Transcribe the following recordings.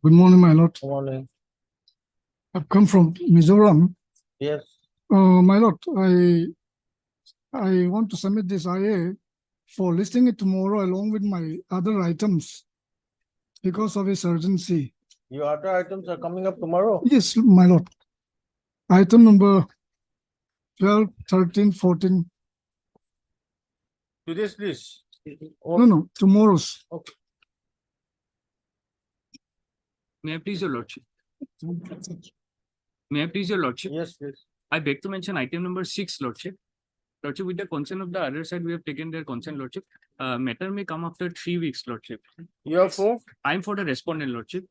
Good morning, my lord. Good morning. I've come from Mizoram. Yes, My lord, I want to submit this IA for listing it tomorrow along with my other items because of its urgency. your other items are coming up tomorrow. Yes, my lord. Item number 12, 13, 14. Today's list. No, tomorrow's. May I please your lordship? May I please your lordship? Yes, please. I beg to mention item number 6, lordship. Lordship, with the consent of the other side, we have taken their consent, lordship. Matter may come after 3 weeks, lordship. You are for? I am for the respondent, lordship.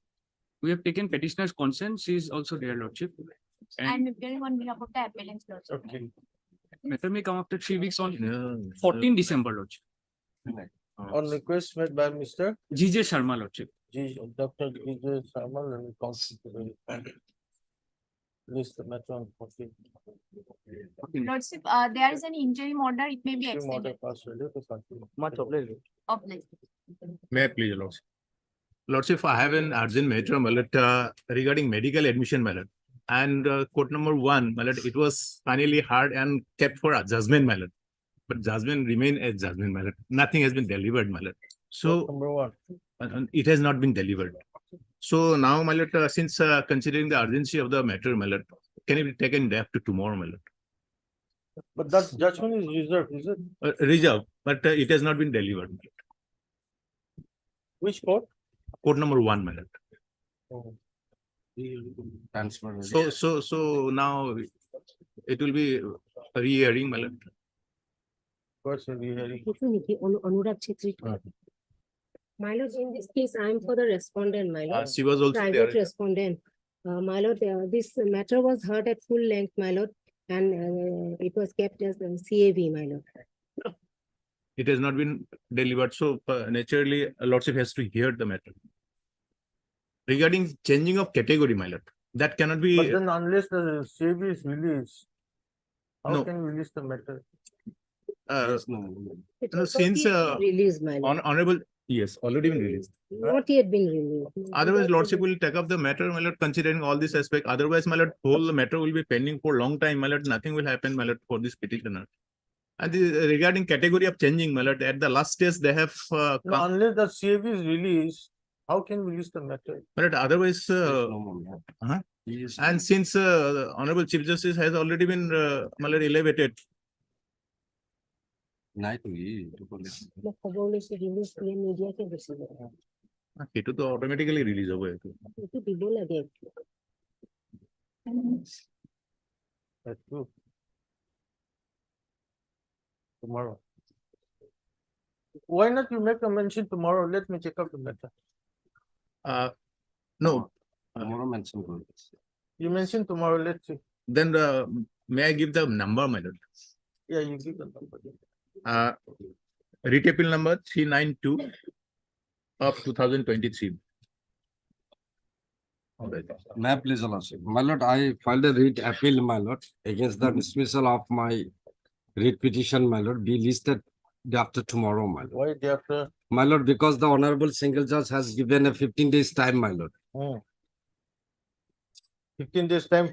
We have taken petitioner's consent. She is also there, lordship. I'm appearing on behalf of the appellants, lordship. Okay. Matter may come after 3 weeks on 14 December, lordship. On request made by Mr. GJ Sharma, lordship. Dr. G.J. Sharma, let me consider list the matter on 14. Lordship, there is an interim order, it may be Interim order extended passed earlier to continue. of like. May I please, your lordship? Lordship, I have an urgent matter, my lord, regarding medical admission, my lord. And court number 1, my lord, it was finally heard and kept for a judgment, my lord. But judgment remain as judgment, my lord. Nothing has been delivered, my lord. So Number 1. it has not been delivered. So now, my lord, since considering the urgency of the matter, my lord, can it be taken day after tomorrow, my lord? But that judgment is reserved, is it? Reserve, but it has not been delivered. My lord. Which court? Court number 1, my lord. Oh. Transfer. So now it will be a re-hearing, my lord. Courts will be hearing. Anurag Chhetri. My lord, in this case, I am for the respondent, my lord. She was also Private there. respondent. My lord, this matter was heard at full length, my lord, and it was kept as CAV, my lord. It has not been delivered, so naturally, a lordship has to hear the matter. Regarding changing of category, my lord, that cannot be. But then unless the CAB is released, how No. can we release the matter? It No, was since, not yet been released, my lord. Honorable, yes, already been released. Not yet been released. Otherwise, lordship will take up the matter, my lord, considering all this aspect. Otherwise, my lord, whole matter will be pending for a long time, my lord. Nothing will happen, my lord, for this petitioner. And regarding category of changing, my lord, at the last stage, they have No, unless the CAB is released, how can we release the matter? my lord, otherwise, and since Honorable Chief Justice has already been, my lord, elevated. খবর হয়েছে release দিয়ে media কে বেশি দেয়। itu to automatically release hobe. একটু দিব লাগে একটু। That's true. Tomorrow. Why not you make a mention tomorrow? Let me check out the matter. No, You mentioned tomorrow, let's see. then may I give the number, my lord? Yeah, you give the number. Writ appeal number 392 of 2023. May I please, your lordship? My lord, I filed a writ appeal, my lord, against the dismissal of my writ petition, my lord, be listed day after tomorrow, my lord. Why day after? My lord, because the honorable single judge has given a 15 days time, my lord, 15 days time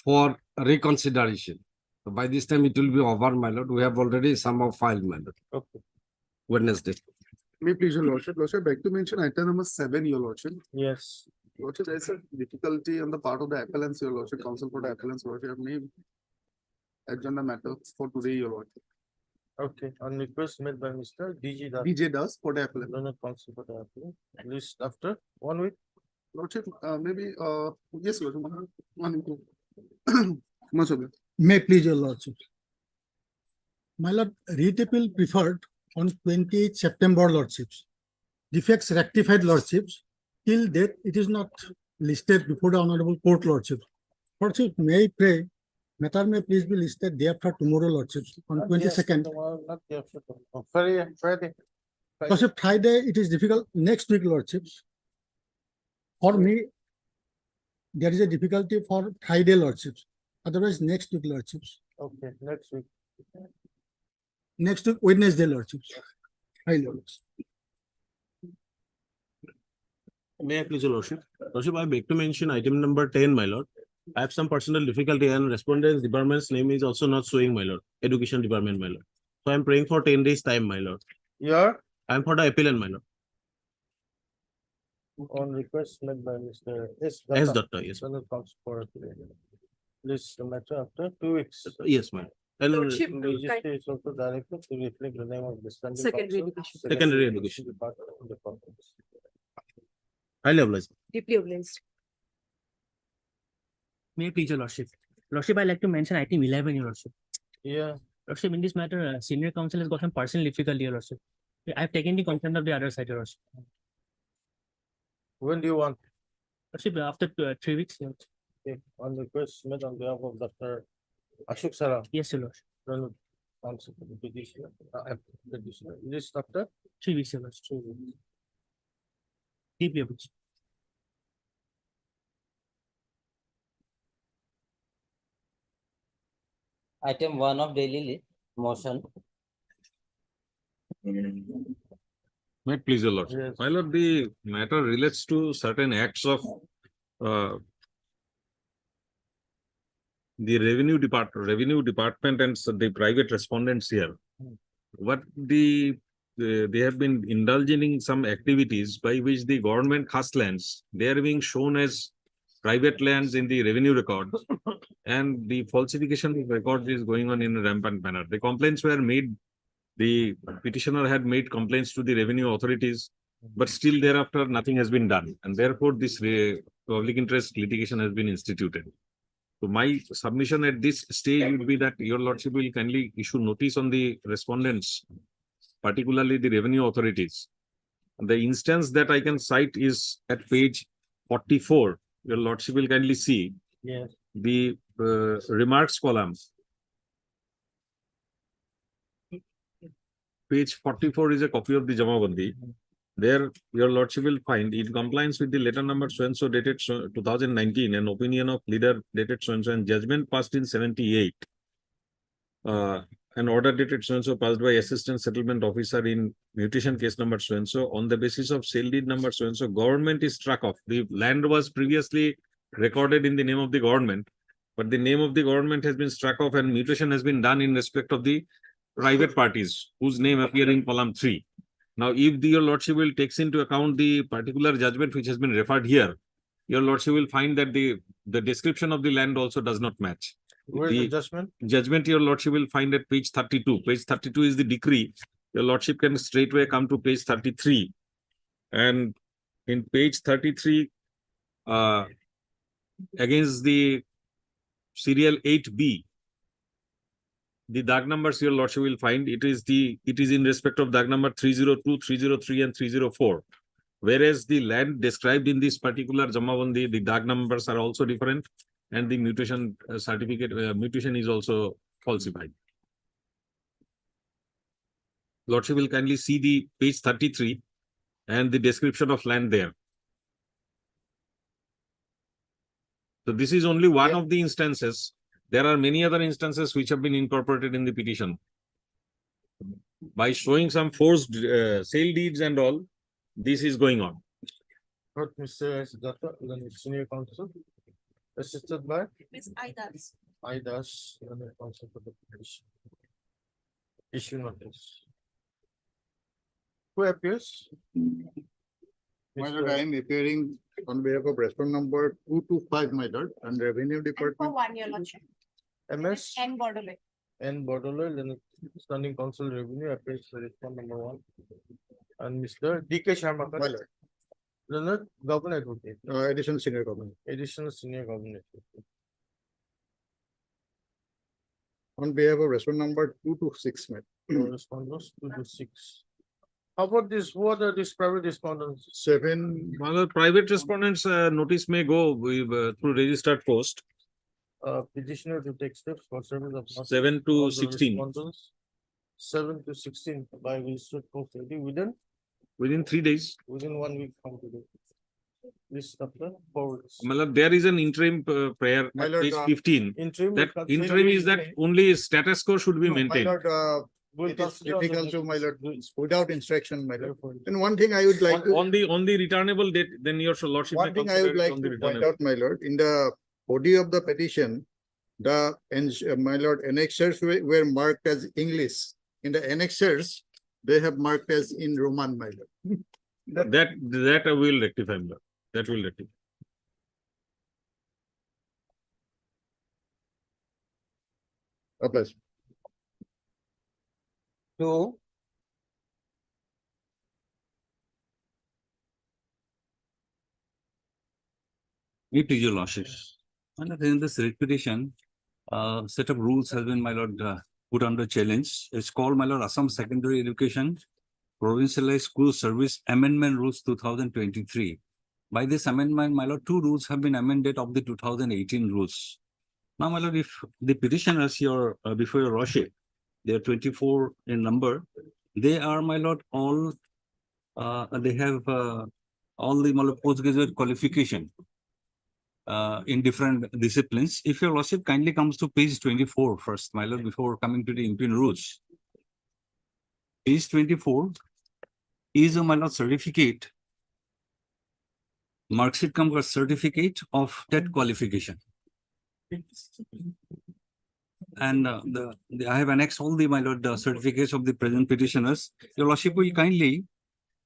for reconsideration. So by this time, it will be over, my lord. We have already somehow filed, my lord, Okay. Wednesday. May please, your lordship. Lordship, I beg to mention item number 7, your lordship. Yes. Lordship, there is a difficulty on the part of the appellants, your lordship, counsel for the appellants, lordship, may agenda matter for today, your lordship. Okay. On request made by Mr. DG Das. DJ does for the appellant. Learned counsel for the appeal. List after 1 week. Lordship, maybe, yes, lordship, one into. Much of it. May please your lordship. My lord, writ appeal preferred on 28 September, lordships. Defects rectified, lordships. Till date, it is not listed before the honorable court, lordship. Lordship, may I pray, matter may please be listed day after tomorrow, lordships, on Not 22nd. tomorrow, not day after tomorrow. Friday. Friday. Lordship, Friday, it is difficult. Next week, lordships. For me, there is a difficulty for Friday, lordships. Otherwise, next week, lordships. Okay, next week. Next week, Wednesday, lordships. Hi, lords. May I please, your lordship? Lordship, I beg to mention item number 10, my lord. I have some personal difficulty and respondent's department's name is also not showing, my lord. Education department, my lord. So I'm praying for 10 days time, my lord. Your I'm for the appellant, my lord. on request made by Mr. S. S. Datta. Datta, yes. Senate comes for this matter after 2 weeks. Yes, my lord. And Lordship, Registry is also directed to reflect the name of the standing Secondary council, education. Secondary education. Department of the Conference. highly obliged. Deeply obliged. May I please your lordship? Lordship, I'd like to mention item 11, your lordship. Yeah, Lordship, in this matter, senior counsel has got some personal difficulty, your lordship. I've taken the consent of the other side, your lordship. when do you want? Lordship, after 3 weeks, your lordship. Okay, on request made on behalf of Dr. Ashok Saraf. Yes, your lordship. Then counsel for the petitioner, petitioner. This after 3 weeks, your lordship. 2 weeks. Deeply obliged. Item 1 of daily list, motion. May it please your lordship. Yes. My lord, the matter relates to certain acts of the revenue department and the private respondents here. What they have been indulging in some activities by which the government khas lands, they are being shown as private lands in the revenue records, and the falsification of records is going on in a rampant manner. The complaints were made. The petitioner had made complaints to the revenue authorities, but still thereafter nothing has been done, and therefore this public interest litigation has been instituted. So my submission at this stage would be that your lordship will kindly issue notice on the respondents, particularly the revenue authorities. The instance that I can cite is at page 44. Your lordship will kindly see Yes. the remarks column. Page 44 is a copy of the Jamabandi. There, your lordship will find in compliance with the letter number so-and-so dated 2019, an opinion of leader dated so-and-so and judgment passed in 78. An order dated so-and-so passed by assistant settlement officer in mutation case number so-and-so on the basis of sale deed number so-and-so. Government is struck off. The land was previously recorded in the name of the government, but the name of the government has been struck off and mutation has been done in respect of the private parties whose name appear in column 3. Now, if your lordship will takes into account the particular judgment which has been referred here, your lordship will find that the description of the land also does not match. Where is The the judgment? judgment your lordship will find at page 32. Page 32 is the decree. Your lordship can straightway come to page 33. And in page 33, against the serial 8B, the DAG numbers your lordship will find it is in respect of DAG number 302, 303, and 304. Whereas the land described in this particular Jamabandi, the DAG numbers are also different, and the mutation certificate mutation is also falsified. Lordship will kindly see the page 33 and the description of land there. So this is only one of the instances. There are many other instances which have been incorporated in the petition. By showing some forced sale deeds and all, this is going on. Not Mr. S. Datta, then senior counsel. Assisted by Ms. Aidas. Aidas, senior counsel for the petition. Issue notice. Who appears? My lord, I am appearing on behalf of respondent number 225, my lord, and revenue And for department. 1 year, Lordship. MS And Borderline. N. Bordello, then standing counsel revenue appears for respondent number 1. And Mr. D.K. Sharma. My lord, Then governor advocate, additional senior government. additional senior governor. On behalf of respondent number 226, my Respondents 2 to 6. How about this? What are these private respondents? 7, Well, private respondents notice may go with, through registered post Petitioner to take steps for service of. 7 to all the 16 respondents. 7 to 16 by registered post within 3 days. within 1 week from today. This chapter 4 weeks. Malad, there is an interim prayer My at lord, page 15. Interim. That interim is that only status quo should be no, my maintained. lord, We'll It is consider on the difficult to, next- my lord, without instruction, my lord. Therefore, And one thing I would like to. On the returnable date, then your lordship. One may thing I would consider it like on the to point returnable. out, my lord, in the body of the petition, my lord, annexures were marked as English. In the annexures, they have marked as in Roman, my lord. That I will rectify, my lord. That will rectify. Applies. Two, Me to your lordship. And in this writ petition, set of rules has been, my lord, put under challenge. It's called, my lord, Assam Secondary Education Provincialized School Service Amendment Rules 2023. By this amendment, my lord, two rules have been amended of the 2018 rules. Now, my lord, if the petitioners here before your lordship, they are 24 in number. They are, my lord, all they have all the, my lord, postgraduate qualification in different disciplines. If your lordship kindly comes to page 24 first, my lord, before coming to the impugn rules. Page 24 is a, my lord, certificate, marksheet cum certificate of TET qualification. And I have annexed all the, my lord, certificates of the present petitioners. Your lordship will kindly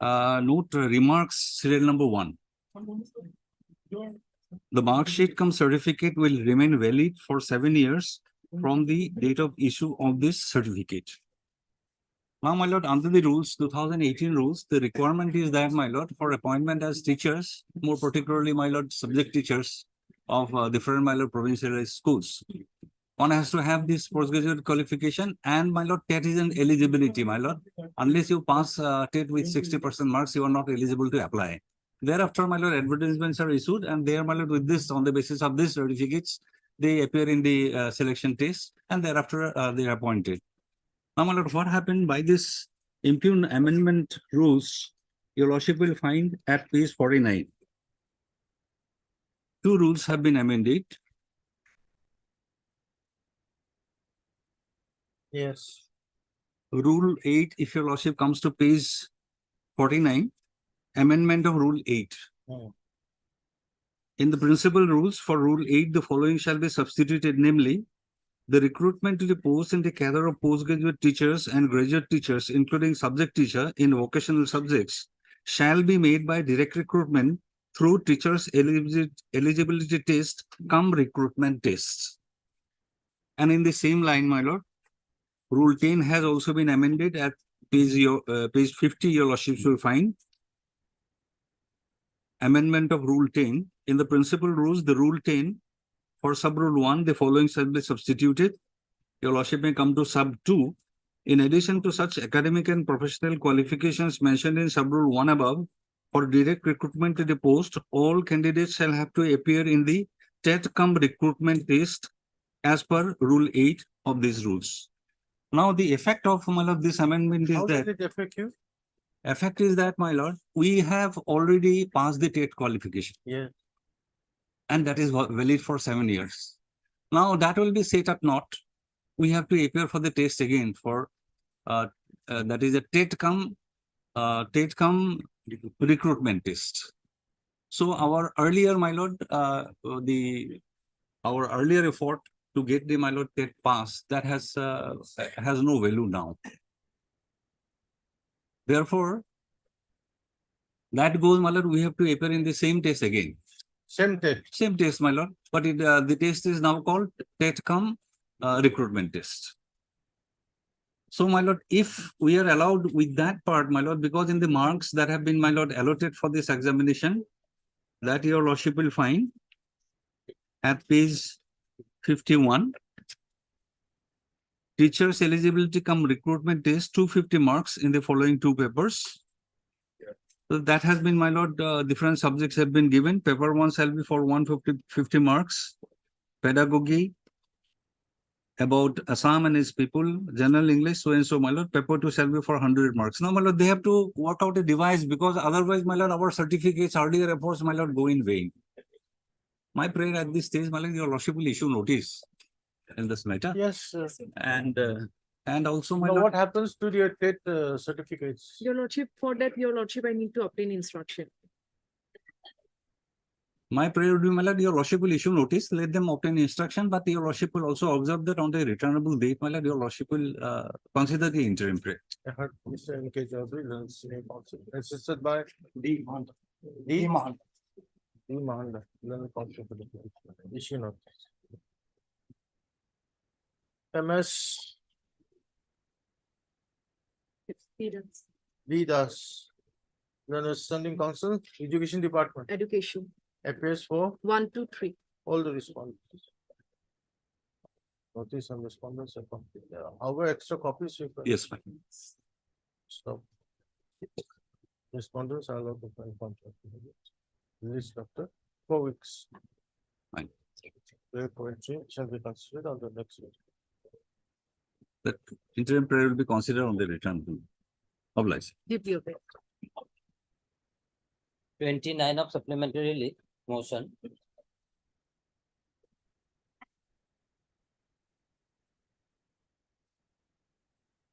note remarks serial number 1. The mark sheet cum certificate will remain valid for 7 years from the date of issue of this certificate. Now, my lord, under the rules, 2018 rules, the requirement is that, my lord, for appointment as teachers, more particularly, my lord, subject teachers of different, my lord, provincial schools, one has to have this postgraduate qualification, and, my lord, TET is an eligibility, my lord. Unless you pass TET with 60% marks, you are not eligible to apply. Thereafter, my lord, advertisements are issued, and there, my lord, with this, on the basis of these certificates, they appear in the selection test, and thereafter they are appointed. Now, my lord, what happened by this impugn amendment rules, your lordship will find at page 49. Two rules have been amended. Yes. Rule 8, if your lordship comes to page 49, amendment of Rule 8. Hmm. In the principal rules for Rule 8, the following shall be substituted, namely, the recruitment to the post in the cadre of postgraduate teachers and graduate teachers, including subject teacher in vocational subjects, shall be made by direct recruitment through teachers' eligibility test cum recruitment tests. And in the same line, my lord, Rule 10 has also been amended at page 50, your lordship will find. Amendment of Rule 10. In the principal rules, the Rule 10, for sub-rule 1, the following shall be substituted. Your lordship may come to sub 2. In addition to such academic and professional qualifications mentioned in sub-rule 1 above, for direct recruitment to the post, all candidates shall have to appear in the TET cum recruitment test as per Rule 8 of these rules. Now, the effect of, my lord, this amendment is How that does it affect you? effect is that, my lord, we have already passed the TET qualification. Yeah. And that is valid for 7 years. Now that will be set at naught. We have to appear for the test again for that is a TET cum recruitment test. So our earlier, my lord, our earlier effort to get the, my lord, TET pass, that has no value now. Therefore, that goes, my lord, we have to appear in the same test again. Same test. Same test, my lord, but the test is now called TET cum recruitment test. So, my lord, if we are allowed with that part, my lord, because in the marks that have been, my lord, allotted for this examination, that your lordship will find at page 51, teachers eligibility cum recruitment test, 250 marks in the following two papers. So that has been, my lord, different subjects have been given. Paper 1 shall be for 150 marks. Pedagogy, about Assam and its people, general English, so and so, my lord. Paper 2 shall be for 100 marks. Now, my lord, they have to work out a device, because otherwise, my lord, our certificates, earlier efforts, my lord, go in vain. My prayer at this stage, my lord, your lordship will issue notice in this matter. Yes. And And also, my Now, lord, what happens to the TET certificates? Your lordship, for that, your lordship, I need to obtain instruction. my prayer would be, my lord, your lordship will issue notice, let them obtain instruction, but your lordship will also observe that on the returnable date, my lord, your lordship will consider the interim prayer. I heard Mr. N.K. Chaudhary, then same council, assisted by D. Mahanda. D. Mahanda, then council for the issue notice. MS Experience, V. Das, then ascending council, education department, education, appears for 1, 2, 3. all the respondents. Notice and respondents are complete. However, extra copies you can. Yes, ma'am. Stop. Respondents are allowed to file contract. List after 4 weeks. Fine. Their poetry shall be considered on the next week. That interim prayer will be considered on the return of license. Deeply obey. 29 of supplementary list, motion.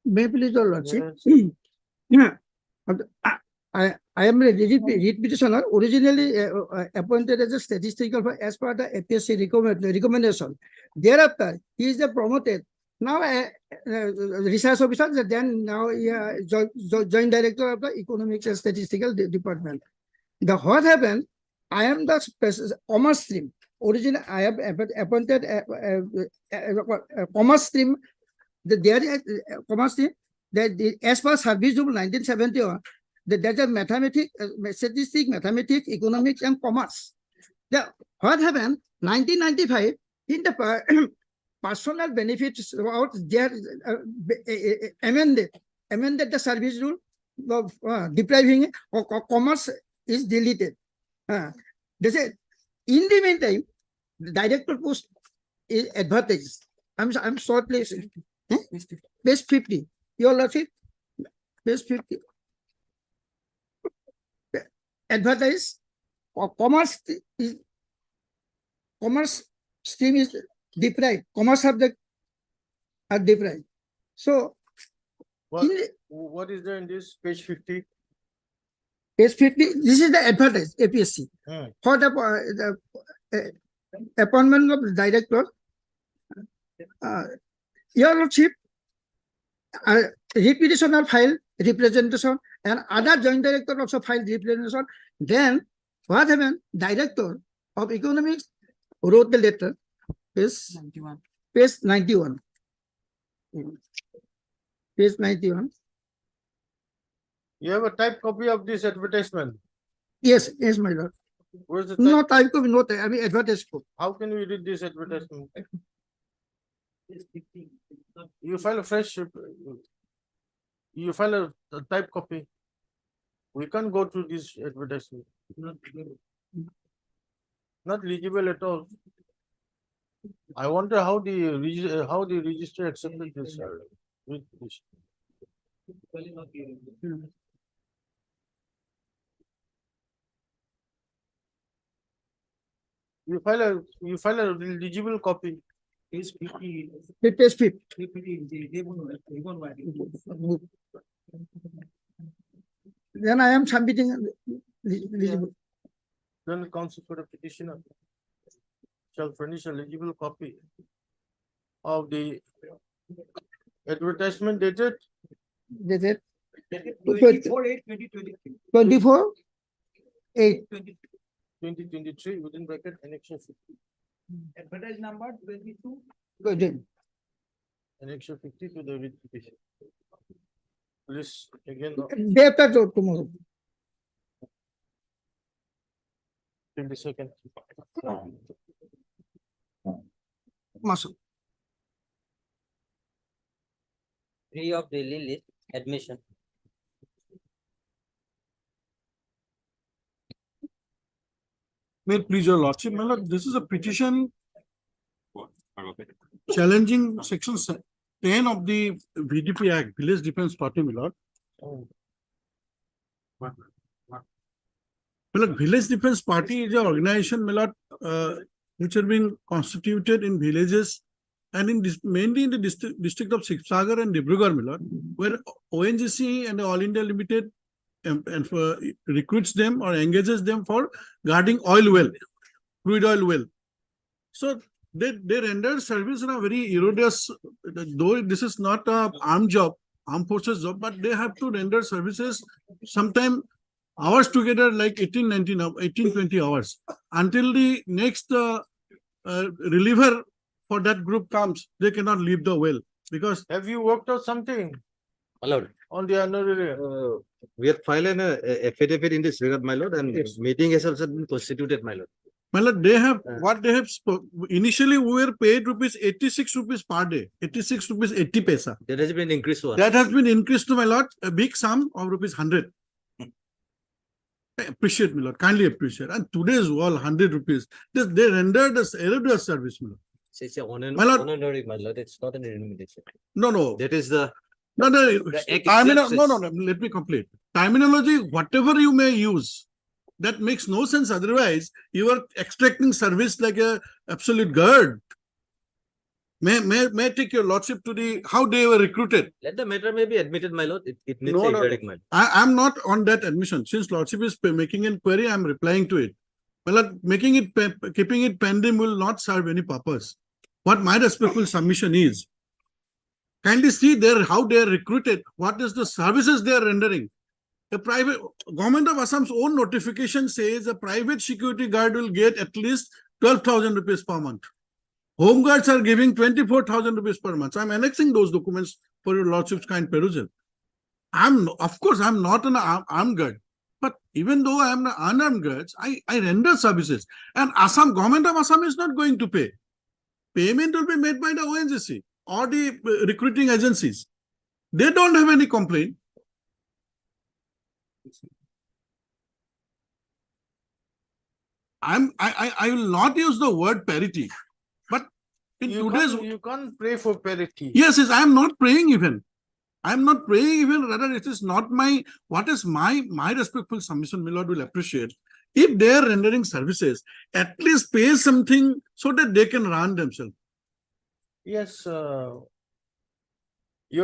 May I please, your lordship? Yes. Yeah. I am a read petitioner, originally appointed as a statistical as per the APSC recommendation. Thereafter, he is promoted. Now, research officer, then now joint director of the economics and statistical department. What happened? I am the commerce stream. Originally, I have appointed commerce stream. There is commerce stream that as per service rule 1971, there's a mathematics, statistics, mathematics, economics, and commerce. What happened? 1995 in the personal benefits out there amended the service rule of depriving commerce is deleted. They said in the meantime, the director post is advertised. I'm short place. Page 50. Your lordship, page 50. Advertise commerce stream is deprived. Commerce subject are deprived. So What is there in this page 50? page 50, this is the advertise APSC. For the appointment of the director, your lordship, repetition or file representation and other joint director also filed representation. Then what happened? Director of economics wrote the letter, page 91. Page 91. You have a type copy of this advertisement. Yes, my lord. Where's the type? No type copy, no type, I mean advertisement. How can we read this advertisement? You file a fresh, you file a type copy. We can't go through this advertisement. Not legible at all. I wonder how the register accepted this. Read this. You file a legible copy. Page 50. Then I am submitting legible. Then the counsel for the petitioner shall furnish a legible copy of the advertisement dated That's it. 24/8/2023. 24/8. 2023 within bracket annexure 50. Advertise number 22. Good. Annexure 50 to the writ petition. Please again, Day after tomorrow. 22nd. Muscle. 3 of daily list, admission. May it please your lordship, my lord, this is a petition challenging section 10 of the VDP Act, Village Defense Party, my lord. My lord, Village Defense Party is an organization, my lord, which has been constituted in villages And in this, mainly in the district of Sibsagar and Dibrugarh, my lord, where ONGC and All India Limited recruits them or engages them for guarding oil well, crude oil well. So they render service in a very erroneous, though this is not a armed forces job, but they have to render services sometime hours together, like 18, 20 hours, until the next reliever for that group comes. They cannot leave the well because Have you worked out something My lord, on the annual? we have filed an affidavit in this regard, my lord, and meeting has also been constituted, my lord. my lord, they have what they have initially we were paid rupees 86 rupees per day, 86 rupees 80 paisa. That has been increased to us. That has been increased to my lord, a big sum of rupees 100. I appreciate, my lord, kindly appreciate. And today's wall 100 rupees. They rendered us erroneous service, my lord. It's an My lord- honorary, my lord. It's not an remuneration. No. That is the No, act no, let me complete. Terminology, whatever you may use, that makes no sense. Otherwise, you are extracting service like a absolute guard. May I take your lordship to the how they were recruited? let the matter may be admitted, my lord. It needs No, a no, verdict, my lord. I am not on that admission. Since lordship is making an query, I am replying to it. Well, making it keeping it pending will not serve any purpose. What my respectful submission is, kindly see there how they are recruited. What is the services they are rendering? The private government of Assam's own notification says a private security guard will get at least 12,000 rupees per month. Home guards are giving 24,000 rupees per month. So I'm annexing those documents for your lordship's kind perusal. Of course, I'm not an armed guard. But even though I am an unarmed guard, I render services. And government of Assam is not going to pay. Payment will be made by the ONGC or the recruiting agencies. They don't have any complaint. I will not use the word parity, but in today's You can't pray for parity. yes, I am not praying even. I am not praying even. Rather, it is not my what is my respectful submission. My lord will appreciate if they are rendering services, at least pay something so that they can run themselves. Yes, your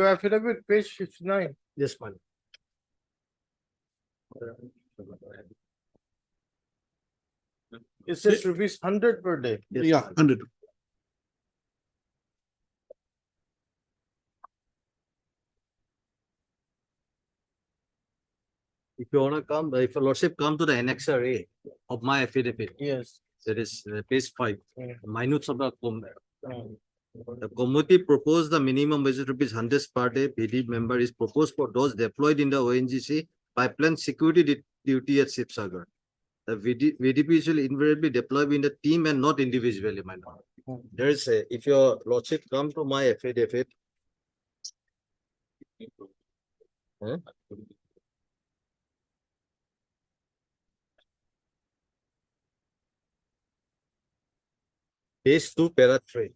affidavit, page 59. Yes, my lord. It says rupees 100 per day. Yes, Yeah, my lord. 100. If you wanna come, if your lordship come to the annexure A of my affidavit, Yes. that is page 5, Yeah. minutes of the the committee proposed the minimum wage of rupees 100 per day. PD member is proposed for those deployed in the ONGC pipeline security duty at Sibsagar. The VDP is invariably deployed in the team and not individually, my lord. There is a, if your lordship come to my affidavit. Huh? Page 2, para 3.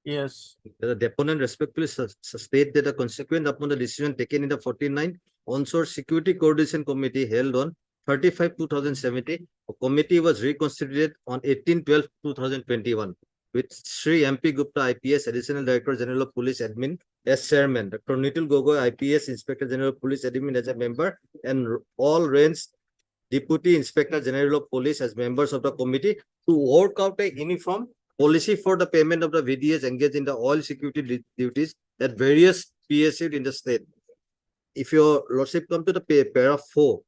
Yes. The deponent respectfully state that the consequent upon the decision taken in the 49th Onshore Security Coordination Committee held on 35/2070, a committee was reconstituted on 18/12/2021 with Sri MP Gupta IPS, Additional Director General of Police Admin as chairman, Dr. Nitul Gogoi IPS, Inspector General of Police Admin as a member, and all range Deputy Inspector General of Police as members of the committee to work out a uniform policy for the payment of the VDS engaged in the oil security duties at various PSUs in the state. If your lordship come to the para 4,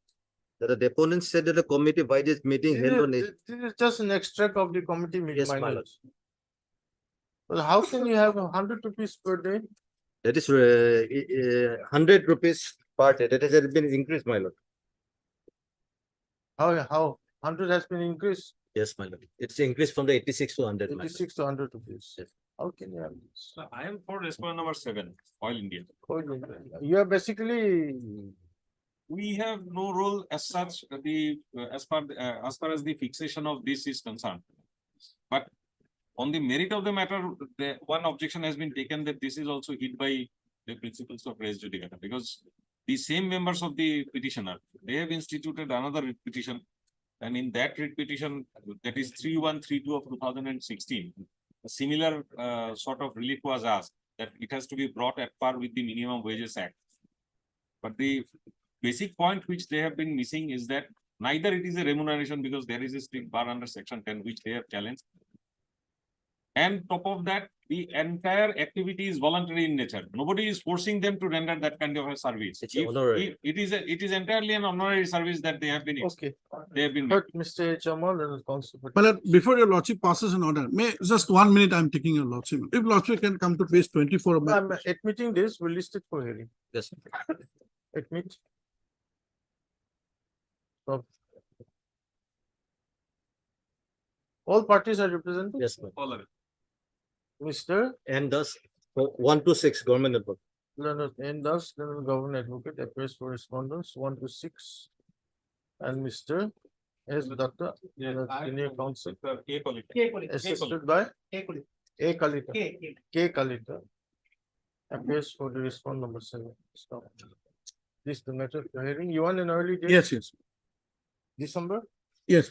that the deponent said that the committee by this meeting held on This is just an extract of the committee meeting. Yes, my lord. Well, how can you have 100 rupees per day? That is 100 rupees per day. That has been increased, my lord. How? 100 has been increased, Yes, my lord. It's increased from the 86 to 100. my lord. 86 to 100 rupees. Yes. How can you have this? So I am for respondent number 7, Oil India. You are basically, We have no role as such, as far as the fixation of this is concerned. But on the merit of the matter, the one objection has been taken that this is also hit by the principles of res judicata, because the same members of the petitioner, they have instituted another writ petition. And in that writ petition, that is 3132 of 2016, a similar sort of relief was asked, that it has to be brought at par with the Minimum Wages Act. But the basic point which they have been missing is that neither it is a remuneration, because there is a strict bar under section 10 which they have challenged. And top of that, the entire activity is voluntary in nature. Nobody is forcing them to render that kind of a service. It's honorary. It is entirely an honorary service that they have been. Okay. They have been. But Mr. Jamal and Council. Well, before your lordship passes an order, just 1 minute, I'm taking your lordship. If lordship can come to page 24 of my. I'm admitting this, we'll list it for hearing. Yes. Admit. So, all parties are represented? Yes, ma'am. All of it. Mr. And thus, 1 to 6, government network. Leonard N. Das, Leonard Government Advocate, appears for respondents 1 to 6. And Mr. S. Datta, Senior Counsel, assisted by A. Kalita. K. Kalita. Appears for the respond number 7. Stop. This the matter of the hearing. You want an early date? Yes, yes, December yes.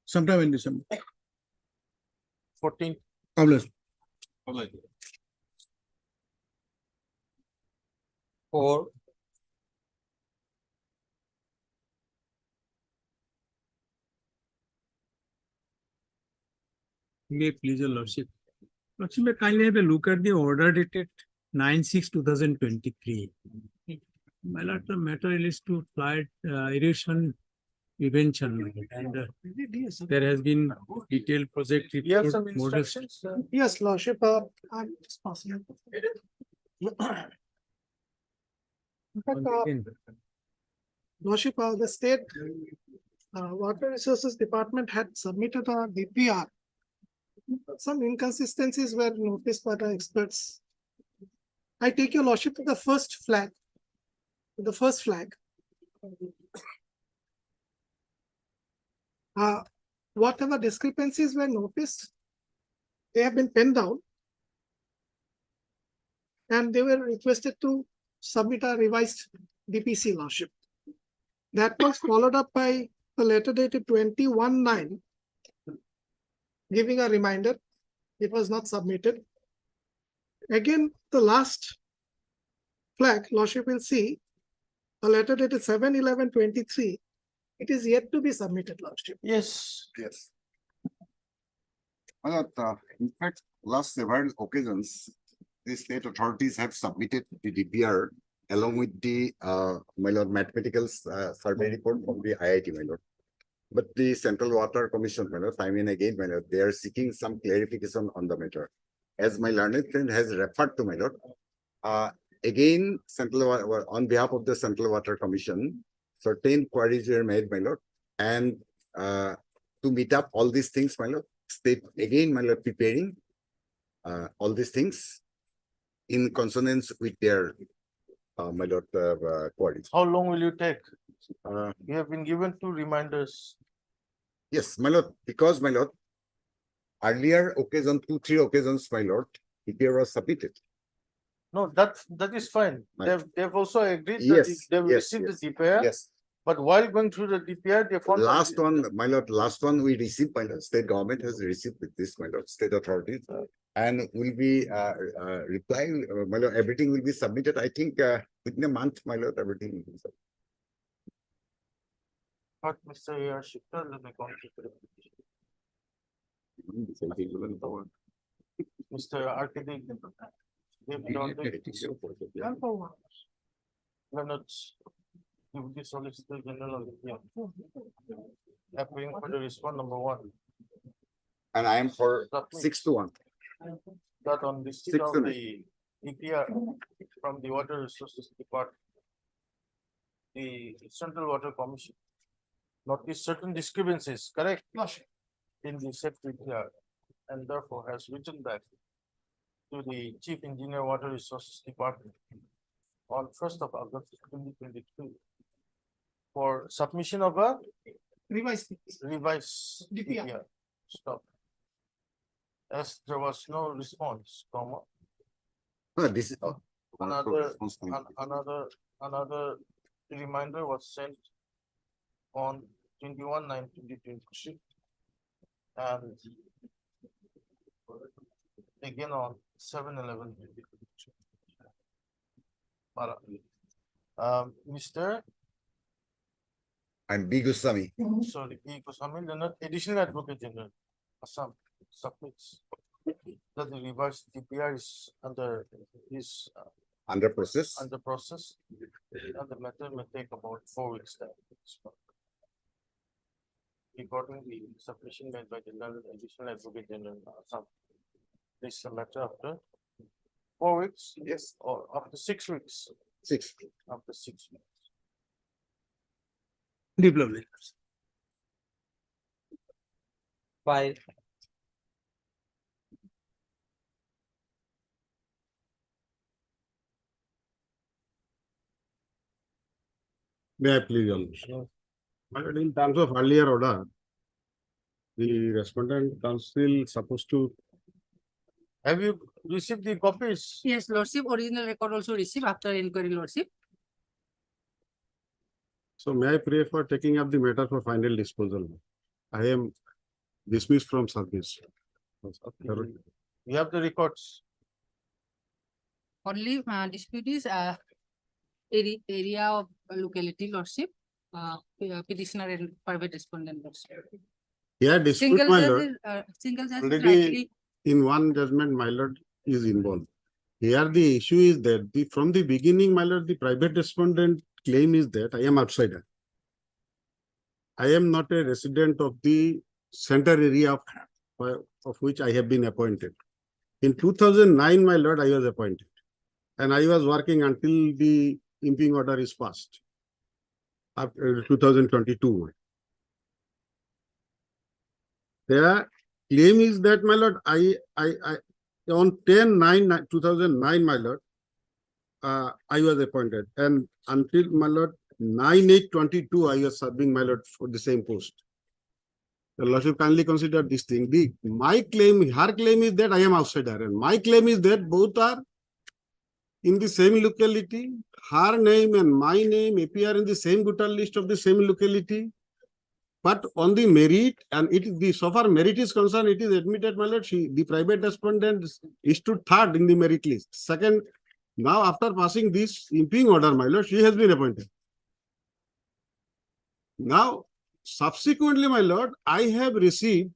Sometime in December. 14th. God bless. All of it. 4, May please your lordship. Lordship, may kindly have a look at the order dated 9/6/2023. My lord, the matter relates to flood erosion prevention, and there has been detailed project You have report. some model- instructions? Yes, lordship, I'm just passing. on- Lordship, the state Water Resources Department had submitted a DPR. Some inconsistencies were noticed by the experts. I take your lordship to the first flag. The first flag. Whatever discrepancies were noticed, they have been penned down. And they were requested to submit a revised DPC lordship. That was followed up by the letter dated 21/9, giving a reminder it was not submitted. Again, the last flag, lordship will see a letter dated 7/11/23. It is yet to be submitted, lordship. Yes. Yes. In fact, last several occasions, the state authorities have submitted the DPR along with the my lord mathematical survey report from the IIT, my lord. But the Central Water Commission, my lord, time and again, my lord, they are seeking some clarification on the matter. As my learned friend has referred to, my lord, again, on behalf of the Central Water Commission, certain queries were made, my lord, and to meet up all these things, my lord, state again, my lord, preparing all these things in consonance with their my lord queries. How long will you take? Uh, You have been given 2 reminders. Yes, my lord, because my lord, earlier occasion, 2-3 occasions, my lord, DPR was submitted. No, that is fine. My- They've also agreed that Yes, they've yes, received yes. the DPR. Yes, But while going through the DPR, they found. last one, my lord, last one we received, my lord, state government has received with this, my lord, state authorities. And will be replying, my lord, everything will be submitted, I think, within a month, my lord, everything will be submitted. But Mr. A.R. Shikdar, let me come to the Mr. Architect. They've done the- Leonard, Deputy Solicitor General of India. Appearing for the respond number 1. And I am for 6-1. That on the receipt 6 of to the DPR from the Water Resources Department. The Central Water Commission noticed certain discrepancies, correct? In the said DPR, and therefore has written back to the Chief Engineer Water Resources Department on 1st of August 2023 for submission of a revised DPR. Stop. As there was no response, comma, This is. another reminder was sent on 21/9/2023. And again on 7/11. Mr. I'm B Goswami. Sorry, E. Goswami, Leonard, Additional Advocate General, Assam, submits that the revised DPR is under Under process. under process, and the matter may take about 4 weeks time. Regarding the submission made by the Leonard Additional Advocate General, Assam, this is a matter after 4 weeks? Yes. Or after 6 weeks? 6. After 6 weeks. Deep lovely. 5, May I please also? But in terms of earlier order, the respondent council supposed to. Have you received the copies? Yes, Lordship, original record also received after inquiry, Lordship. So may I pray for taking up the matter for final disposal? I am dismissed from service. You have the records. Only dispute is area of locality, Lordship, petitioner and private respondent, Lordship. Yeah, dispute, Single my judge lord. is, single judge is Already likely. in one judgment, my lord is involved. Here the issue is that from the beginning, my lord, the private respondent claim is that I am outsider. I am not a resident of the center area of which I have been appointed. In 2009, my lord, I was appointed. And I was working until the imping order is passed. After 2022. Their claim is that, my lord, on 10/9/2009, my lord, I was appointed, and until, my lord, 9/8/22, I was serving, my lord, for the same post. The lordship kindly consider this thing. My claim, her claim is that I am outsider, and my claim is that both are in the same locality. Her name and my name appear in the same voter list of the same locality. But on the merit, and it is the so far merit is concerned, it is admitted, my lord, the private respondent is to third in the merit list. Second, now after passing this imping order, my lord, she has been appointed. Now, subsequently, my lord, I have received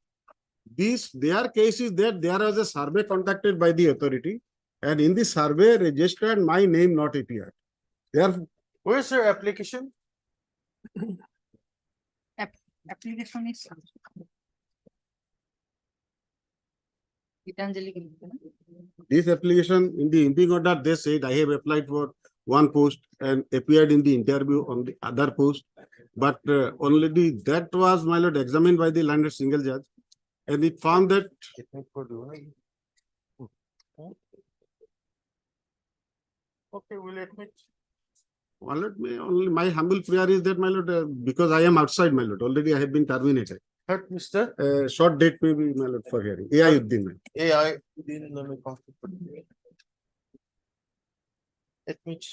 this, their case is that there was a survey conducted by the authority, and in the survey registered my name not appeared. Therefore, Where's your application? Application is. Gitanjali. this application in the imping order, they said I have applied for one post and appeared in the interview on the other post. But only that was, my lord, examined by the landed single judge. And it found that Okay, we'll admit. my lord, only my humble prayer is that, my lord, because I am outside, my lord, already I have been terminated. Heard, Mr. Short date may be, my lord, for hearing. Ayuddin. AI, then let me conflict. Admit.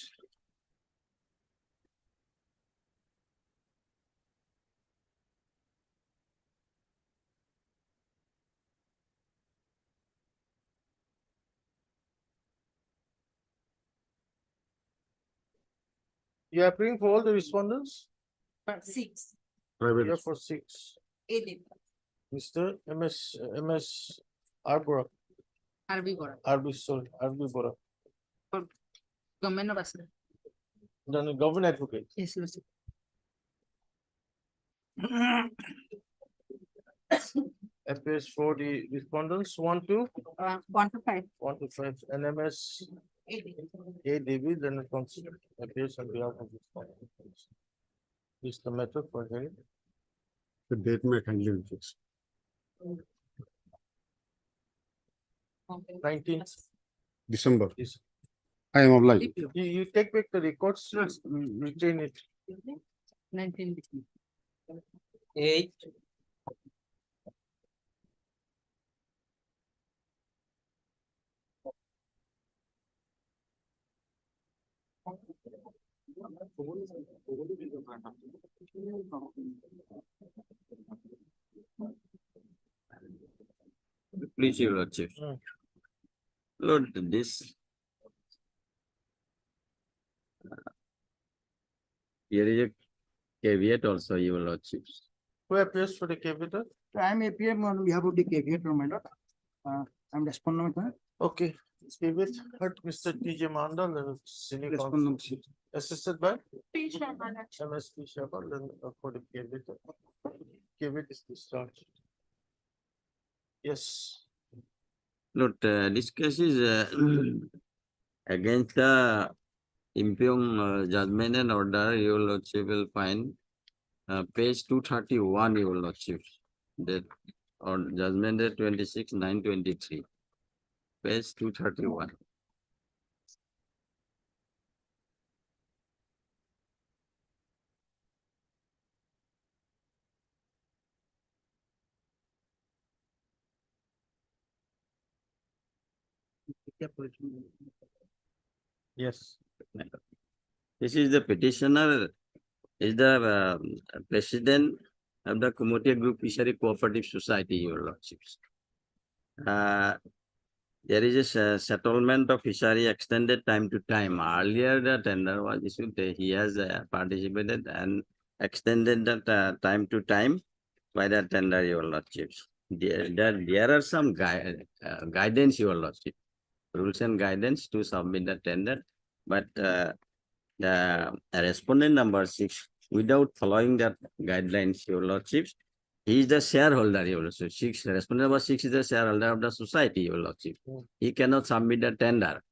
You are praying for all the respondents? 6. Private. Yeah, for 6. Mr. MS Arbora, RB Bora. RB Bora, Government of Assam. then a government advocate. Yes, Lordship. Appears for the respondents 1 to 1 to 5. 1 to 5, NMS A. David, then it appears on behalf of respondents. Is the matter for hearing? The date may kindly be fixed. 19th. December. Is- I am obliged. You take back the records, retain it. 19. 8, Please, your lordship. Mm. Lord, this. Here is a caveat also, your lordship. Who appears for the capital? I am appearing on behalf of the caveat, my lord. I'm responding. Okay, let's give it. Heard Mr. TJ Mandal, senior counsel, assisted by P. Sharma. MSP Shabal, and for the capital. Caveat is discharged. Yes. Lord, this case is against the impugn judgment and order, your lordship will find page 231, your lordship. That or judgment at 26/9/23. Page 231. Yes. This is the petitioner, is the president of the Kumotia Group Fishery Cooperative Society, your lordships. There is a settlement of fishery extended time to time. Earlier, the tender was issued. He has participated and extended that time to time by the tender, your lordships. There are some guidance, your lordship, rules and guidance to submit the tender, but the respondent number 6, without following that guidelines, your lordships, he is the shareholder, your lordship. Respondent number 6 is the shareholder of the society, your lordship. He cannot submit the tender.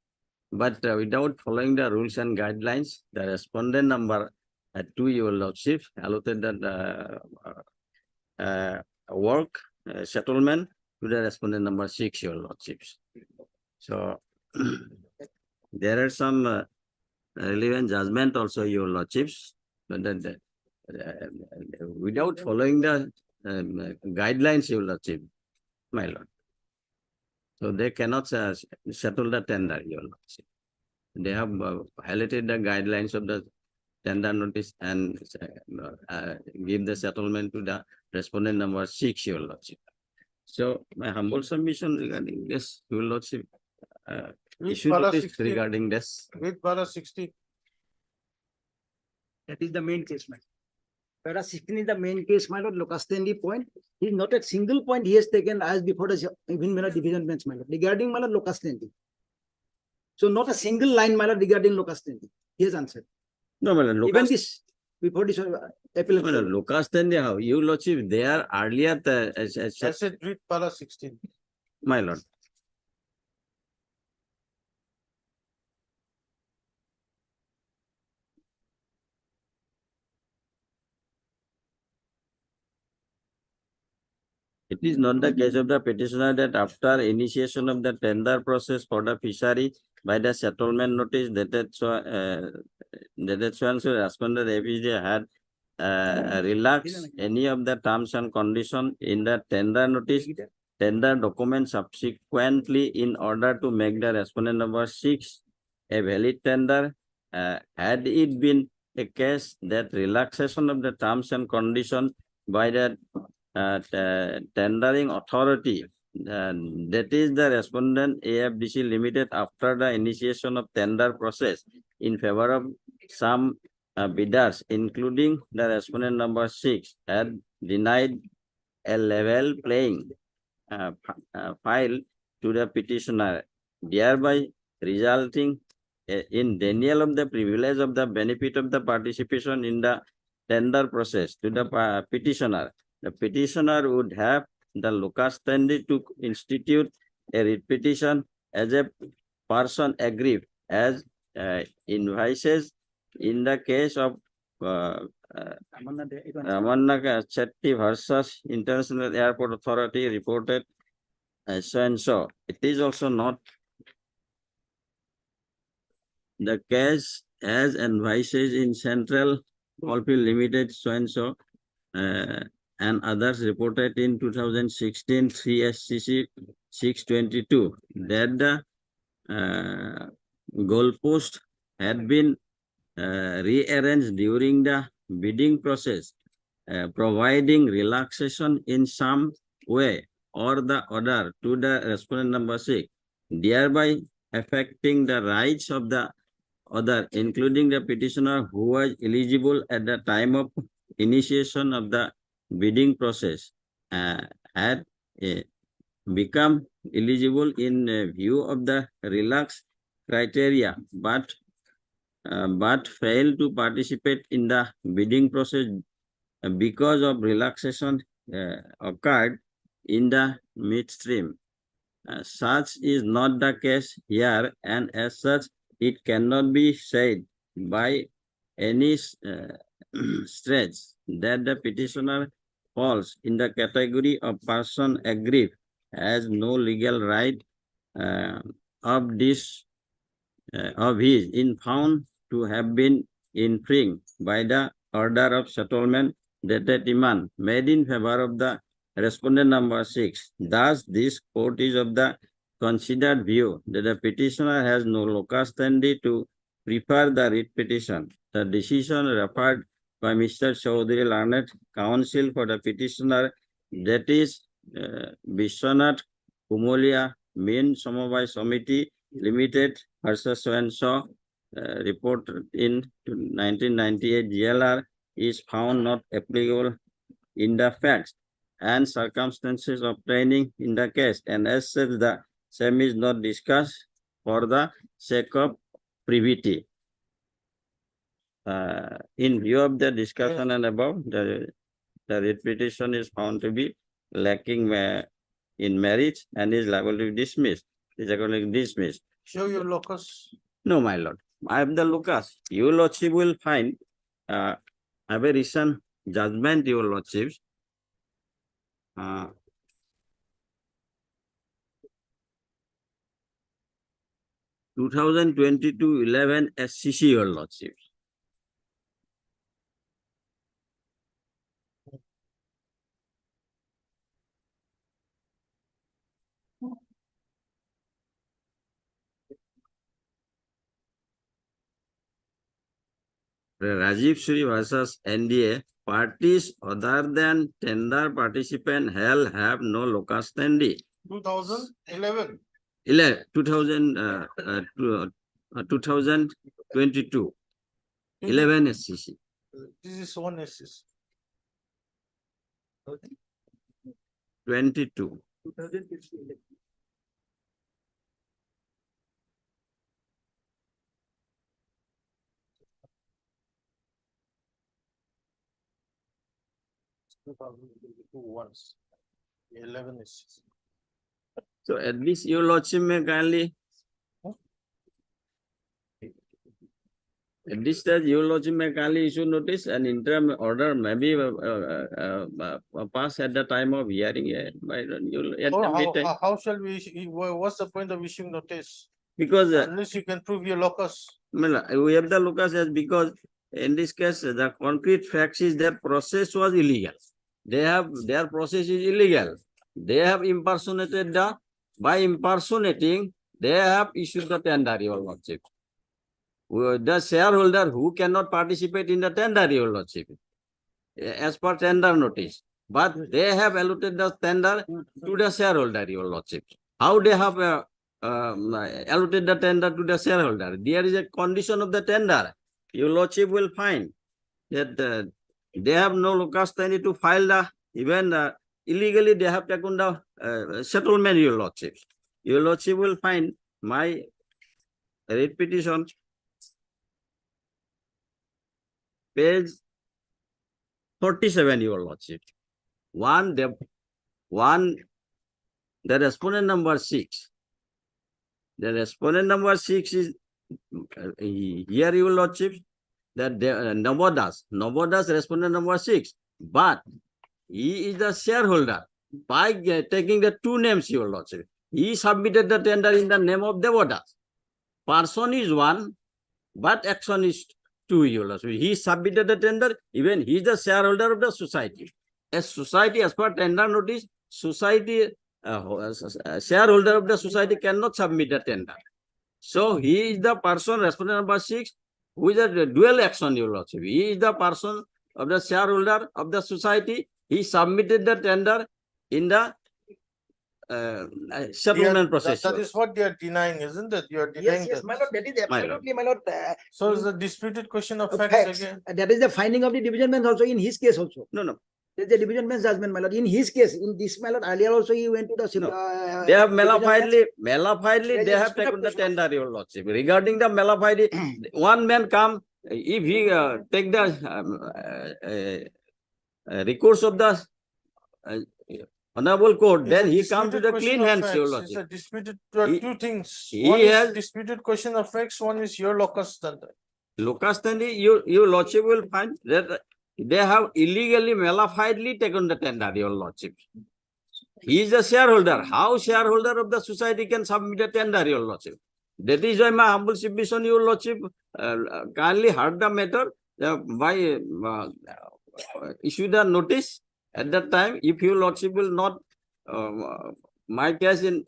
But without following the rules and guidelines, the respondent number 2, your lordship, allotted that work settlement to the respondent number 6, your lordships. So there are some relevant judgment also, your lordships, but that without following the guidelines, your lordship, my lord. So they cannot settle the tender, your lordship. They have highlighted the guidelines of the tender notice and give the settlement to the respondent number 6, your lordship. So my humble submission regarding this, your lordship, issue notice regarding this. With para 60. That is the main case, my lord. Para 16 is the main case, my lord. Lucas Tendi point. He is not a single point he has taken as before the even division bench, my lord. Regarding my lord Lucas Tendi. So not a single line, my lord, regarding Lucas Tendi. He has answered. No, my lord. Even this before this appeal. No, Lucas Tendi, how you lordship, they are earlier I said read para 16. My lord. It is not the case of the petitioner that after initiation of the tender process for the fishery by the settlement notice dated so responded APJ had relaxed any of the terms and conditions in the tender notice, tender document subsequently in order to make the respondent number 6 a valid tender. Had it been a case that relaxation of the terms and conditions by the tendering authority, that is the respondent AFDC Limited, after the initiation of tender process in favor of some bidders, including the respondent number 6, had denied a level playing file to the petitioner, thereby resulting in denial of the privilege of the benefit of the participation in the tender process to the petitioner. The petitioner would have the Lucas Tendi to institute a writ petition as a person aggrieved as invices in the case of Ramanna Chetty versus International Airport Authority reported so and so. It is also not the case as advises in Central Coalfield Limited so and so. And others reported in 2016 3 SCC 622 that the goalpost had been rearranged during the bidding process, providing relaxation in some way or the order to the respondent number 6, thereby affecting the rights of the other, including the petitioner who was eligible at the time of initiation of the bidding process, had become eligible in view of the relaxed criteria, but failed to participate in the bidding process because of relaxation occurred in the midstream. Such is not the case here, and as such, it cannot be said by any stretch that the petitioner falls in the category of person aggrieved, has no legal right of his in found to have been infringed by the order of settlement dated demand made in favor of the respondent number 6. Thus, this court is of the considered view that the petitioner has no locus standi to prefer the writ petition. The decision referred by Mr. Chaudhary, learned counsel for the petitioner, that is Vishwanath Kumolia, Main Samavai Committee Limited versus so-and-so, report in 1998 GLR, is found not applicable in the facts and circumstances obtaining in the case, and as such the same is not discussed for the sake of privity. In view of the discussion and above, the writ petition is found to be lacking in merit and is liable to be dismissed. Is accordingly dismissed. Show your locus. No, my lord. I have the locus. Your lordship will find I have a recent judgment, your lordships. 2022-11 SCC, your lordships. Rajiv Sri versus NDA, parties other than tender participant have no locus standi. 2011. 2022. 11 SCC. This is one SCC. 22. Once. 11 SCC. So at least your lordship may kindly, at this stage your lordship may kindly issue notice and interim order maybe pass at the time of hearing. How shall we, what's the point of issuing notice? Because unless you can prove your locus. We have the locus as because in this case the concrete facts is their process was illegal. Their process is illegal. They have impersonated by impersonating, they have issued the tender, your lordship. The shareholder who cannot participate in the tender, your lordship, as per tender notice, but they have allotted the tender to the shareholder, your lordship. How they have allotted the tender to the shareholder? There is a condition of the tender. Your lordship will find that they have no locus standi to file the even illegally they have taken the settlement, your lordship. Your lordship will find my writ petition, page 47, your lordship. The respondent number 6. The respondent number 6 is here, your lordship, that Novodas respondent number 6, but he is the shareholder by taking the two names, your lordship. He submitted the tender in the name of Devodas. Person is one, but action is two, your lordship. He submitted the tender, even he is the shareholder of the society. As society, as per tender notice, society, shareholder of the society cannot submit the tender. So he is the person, respondent number 6, who is a dual action, your lordship. He is the person of the shareholder of the society. He submitted the tender in the settlement process. That is what they are denying, isn't it? You are denying Yes, that. my lord, that is My lord. absolutely, my lord. So it's a disputed question of facts Facts. again. That is the finding of the division bench also in his case also. No. There's a division bench judgment, my lord. In his case, in this, my lord, earlier also he went to the. No. They have division bench. malafidely, they have Registered taken the question. tender, your lordship. Regarding the malafide, one man come, if he take the recourse of the honorable court, It's then a he come to disputed the question clean of hands, your facts. It's a lordship. disputed, He- two things. he One is has- disputed question of facts, one is your locus standi. Lucas Tandy, your lordship will find that they have illegally, malafidely taken the tender, your lordship. He is a shareholder. How shareholder of the society can submit a tender, your lordship? That is why my humble submission, your lordship, kindly heard the matter by issue the notice at that time. If your lordship will not my case in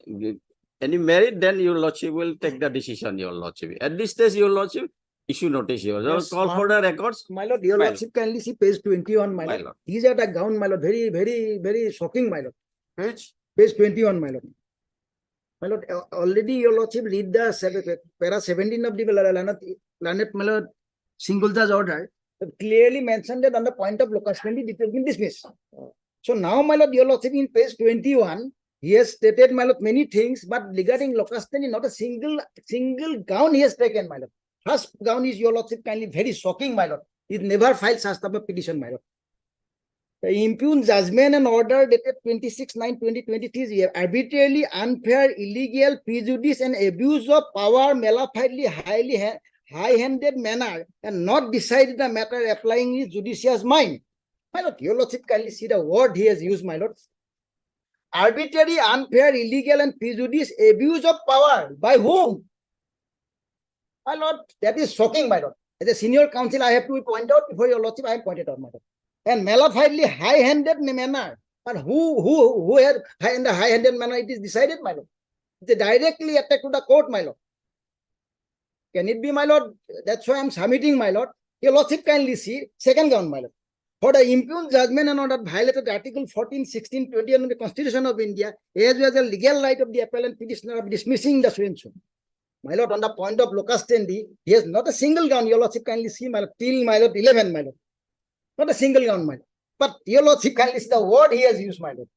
any merit, then your lordship will take the decision, your lordship. At this stage, your lordship issue notice, your Yes, call for the records. My lord, your My lordship kindly see page 21, my My lord. lord. These are the gown, my lord. Very, very, very shocking, my lord. Page? Page 21, my lord. My lord, already your lordship read the para 17 of the Lanet, my lord, single judge order. Clearly mentioned that on the point of locus standi, it has been dismissed. So now, my lord, your lordship in page 21, he has stated, my lord, many things, but regarding locus standi, not a single gown he has taken, my lord. First gown is your lordship kindly very shocking, my lord. He never filed such type of petition, my lord. The impugned judgment and order dated 26/9/2023 is arbitrarily unfair, illegal, prejudice, and abuse of power, malafidely, high-handed manner, and not decided the matter applying his judicious mind. My lord, your lordship kindly see the word he has used, my lord. Arbitrary, unfair, illegal, and prejudice, abuse of power. By whom? My lord, that is shocking, my lord. As a senior counsel, I have to point out before your lordship, I have pointed out, my lord. And malafidely, high-handed manner. But who had in the high-handed manner it is decided, my lord? They directly attack to the court, my lord. Can it be, my lord? That's why I'm submitting, my lord. Your lordship kindly see second ground, my lord. For the impugned judgment and order violated Article 14, 16, 20 of the Constitution of India, as well as the legal right of the appellant petitioner of dismissing the sue. My lord, on the point of locus standi, he has not a single ground. Your lordship kindly see, my lord, till my lord 11, my lord. Not a single ground, my lord. But your lordship kindly see the word he has used, my lord.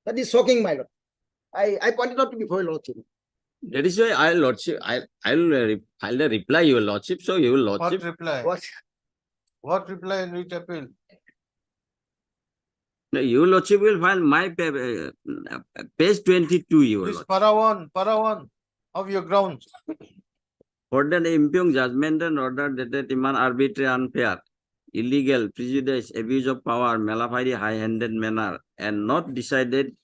That is shocking, my lord. I pointed out to before your lordship. That is why I'll reply your lordship. So your lordship. What reply? What reply in which appeal? No, your lordship will find my page 22, your This lordship. para one of your grounds. For the impugned judgment and order dated demand arbitrary, unfair, illegal, prejudice, abuse of power, malafide, high-handed manner, and not decided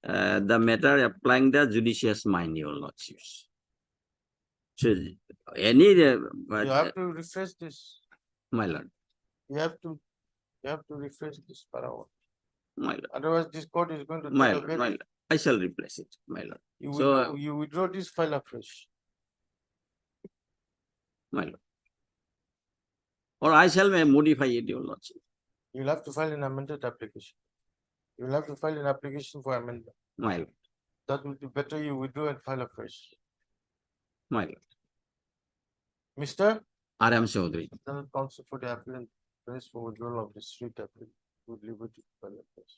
the matter applying the judicious mind, your lordships. So any You have to refresh this. my lord, You have to refresh this para one. my lord, Otherwise, this court is going to my take a lord, very- my lord. I shall replace it, my lord. You withdraw this file afresh. My lord. Or I shall modify it, your lordship, You'll have to file an amended application. You'll have to file an application for amendment. my lord, That will be better. You withdraw and file afresh. my lord. Mr. R.M. Chaudhary. Lieutenant Counsel for the appellant, prays for withdrawal of the street appeal with liberty to file afresh.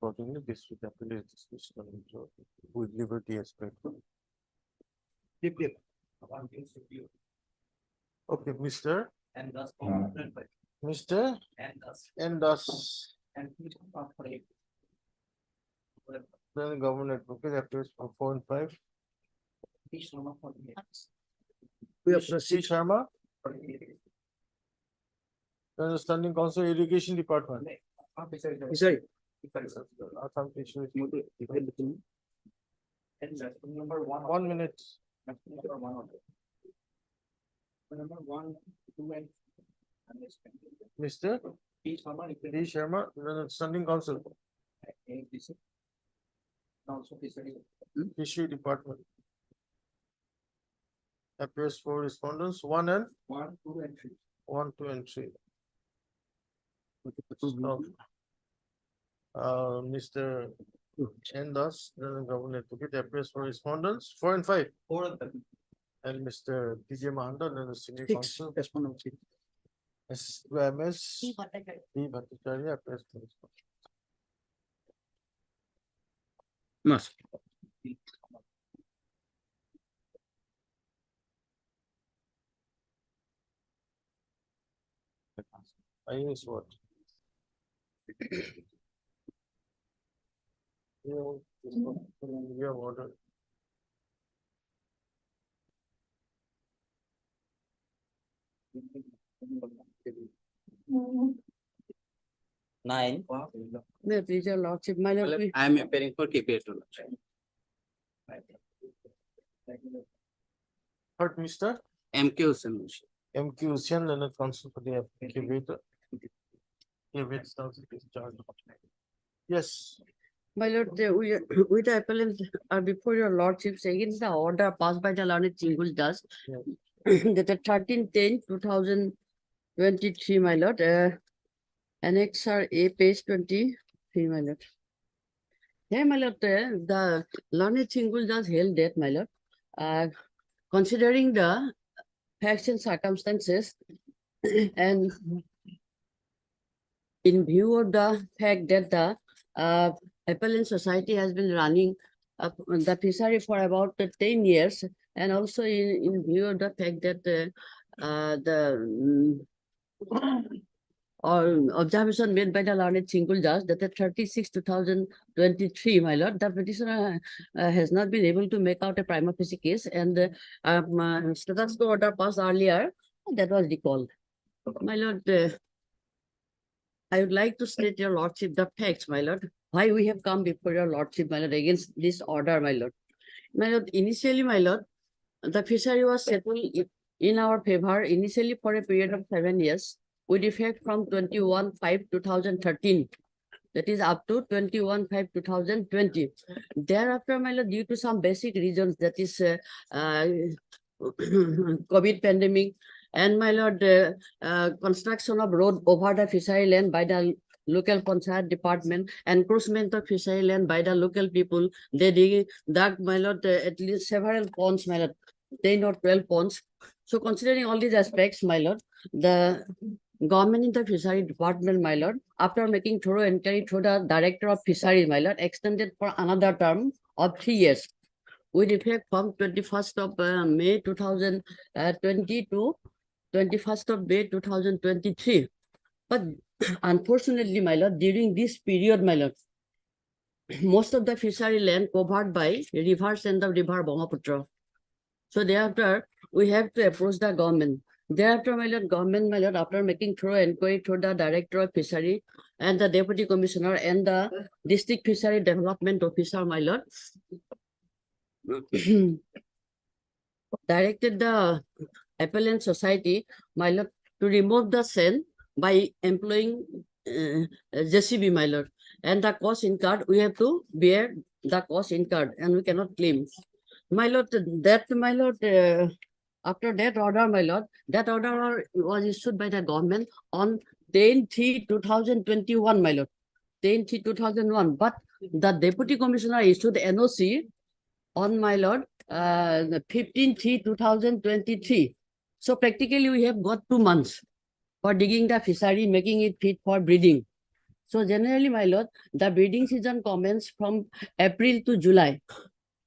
Accordingly, this street appeal is dismissed on withdrawal with liberty as per. Okay, Mr. Mr. And thus. Then government advocate appears for 4 and 5. We have C. proceed. Sharma. Then the standing council irrigation department. Sorry. Assam Fisheries. 1 minute. Mr. D. Sharma, then standing council. Fishery department. Appears for respondents, 1 and 2 and 3. Mr. And thus, the governor took it, appears for respondents, 4 and 5. And Mr. T.J. Mahandan and the senior counsel. Mrs. MS. B. Bhattacharya appears for respondents. Must. I use what? Yeah, order. Nine. May please your lordship, my lord. I am appearing for KPA to Third, Mr. MK Hussain. M.Q. Hussain, Leonard Counsel for the applicator. Yes, My lord, we the appellant are before your lordships against the order passed by the learned Chinguls Das. That the 13/10/2023, my lord, Annexure A, page 23, my lord. Here, my lord, the learned Chinguls Das held that, my lord, considering the facts and circumstances and in view of the fact that the appellant society has been running the fishery for about 10 years, and also in view of the fact that observation made by the learned Chinguls Das that the 36/2023, my lord, the petitioner has not been able to make out a prima facie case, and status quo order passed earlier that was recalled. My lord, I would like to state your lordship the facts, my lord, why we have come before your lordship, my lord, against this order, my lord. My lord, initially, my lord, the fishery was settled in our favor initially for a period of 7 years, with effect from 21/5/2013. That is up to 21/5/2020. Thereafter, my lord, due to some basic reasons, that is COVID pandemic, and my lord, construction of road over the fishery land by the local Panchayat department, encroachment of fishery land by the local people, they dug, my lord, at least several ponds, my lord, 10 or 12 ponds. So considering all these aspects, my lord, the government in the fishery department, my lord, after making thorough inquiry through the director of fisheries, my lord, extended for another term of 3 years, with effect from 21st of May 2020 to 21st of May 2023. But unfortunately, my lord, during this period, my lord, most of the fishery land covered by rivers and the river Brahmaputra. So thereafter, we have to approach the government. Thereafter, my lord, government, my lord, after making thorough inquiry through the director of fishery and the deputy commissioner and the district fishery development officer, my lord, directed the appellant society, my lord, to remove the sand by employing JCB, my lord, and the cost incurred, we have to bear the cost incurred, and we cannot claim. My lord, that, my lord, after that order, my lord, that order was issued by the government on 10/3/2021, my lord, 10/3/2001. But the deputy commissioner issued NOC on, my lord, 15/3/2023. So practically we have got 2 months for digging the fishery, making it fit for breeding. So generally, my lord, the breeding season commenced from April to July.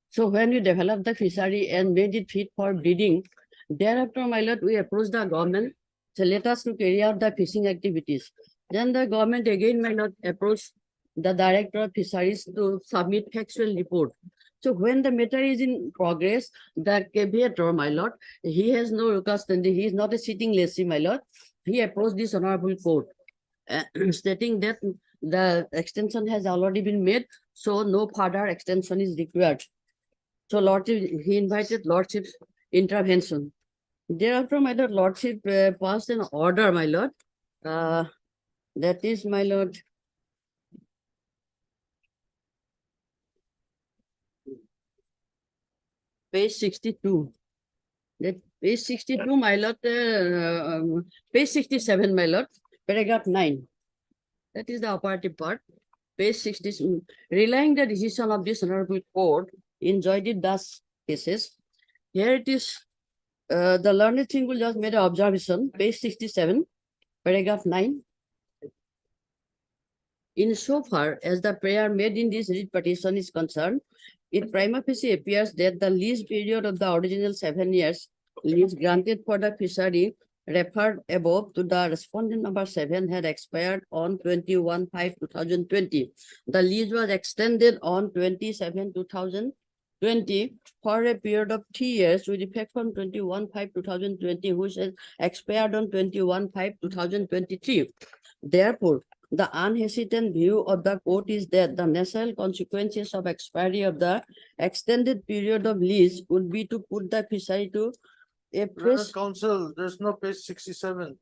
So when we developed the fishery and made it fit for breeding, thereafter, my lord, we approached the government to let us to carry out the fishing activities. Then the government again, my lord, approached the director of fisheries to submit factual report. So when the matter is in progress, the caveator, my lord, he has no recurrence, he is not a sitting lessee, my lord. He approached this honorable court, stating that the extension has already been made, so no further extension is required. So lordship, he invited lordship's intervention. Thereafter, my lord, lordship passed an order, my lord. That is, my lord, page 62. That page 62, my lord, page 67, my lord, paragraph 9. That is the operative part. page 60, relying the decision of this honorable court in Joydeep Das cases. Here it is, the learned thing will just made an observation, page 67, paragraph 9. Insofar as the prayer made in this writ petition is concerned, it prima facie appears that the lease period of the original 7 years lease granted for the fishery referred above to the respondent number 7 had expired on 21/5/2020. The lease was extended on 27/2020 for a period of 3 years with effect from 21/5/2020, which has expired on 21/5/2023. Therefore, the unhesitant view of the court is that the natural consequences of expiry of the extended period of lease would be to put the fishery to a fresh Council, there's no page 67.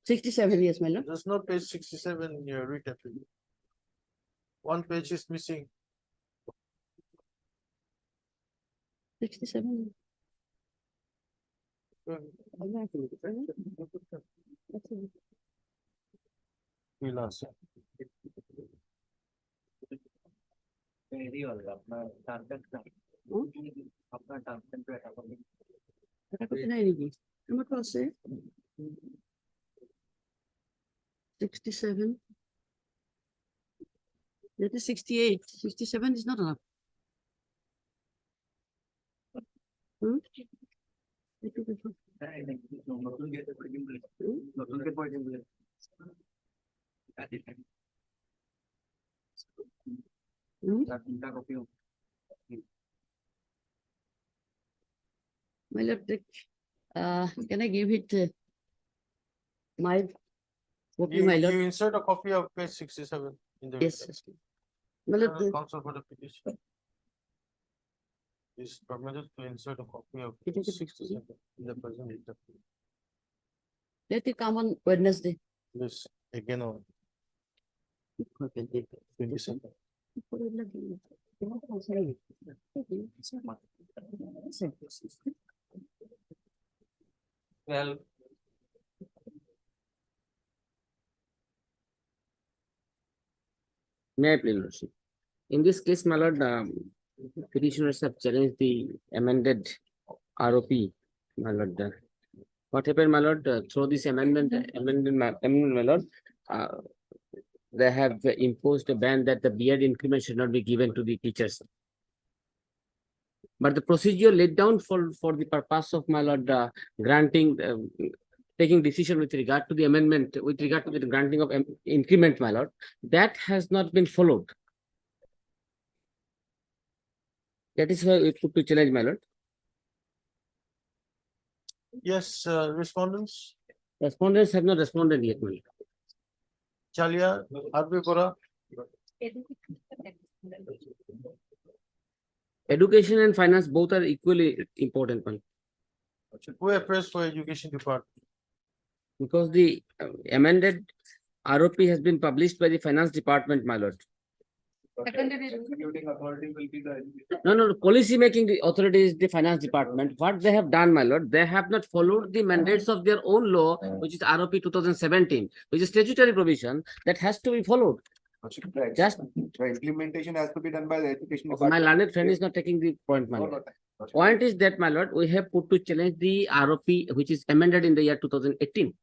67 years, my lord. There's no page 67 in your writ application. One page is missing. 67. We'll ask. এটা করতে নাই নাকি? আমার তো আছে। 67. That is 68. 67 is not enough. Hmm? My lord, can I give it my copy, my You lord? insert a copy of page 67 in the. Yes, yes. My lord, Council for the petition. Is permitted to insert a copy of It is a- 67 in the present interview. let it come on Wednesday. This again on 27. Well, May I please, Lordship? In this case, my lord, petitioners have challenged the amended ROP, my lord. What happened, my lord, through this amendment, my lord, they have imposed a ban that the BEd increment should not be given to the teachers. But the procedure laid down for the purpose of, my lord, granting, taking decision with regard to the amendment, with regard to the granting of increment, my lord, that has not been followed. That is why we put to challenge, my lord. Yes, respondents, Respondents have not responded yet, my lord. Chalia, RB Bora, Education and finance both are equally important, my lord, who appears for education department. because the amended ROP has been published by the finance department, my lord. No, the policy making the authority is the finance department. What they have done, my lord, they have not followed the mandates of their own law, which is ROP 2017, which is statutory provision that has to be followed. Just The implementation has to be done by the education my department. learned friend is not taking the point, my lord. Point is that, my lord, we have put to challenge the ROP, which is amended in the year 2018.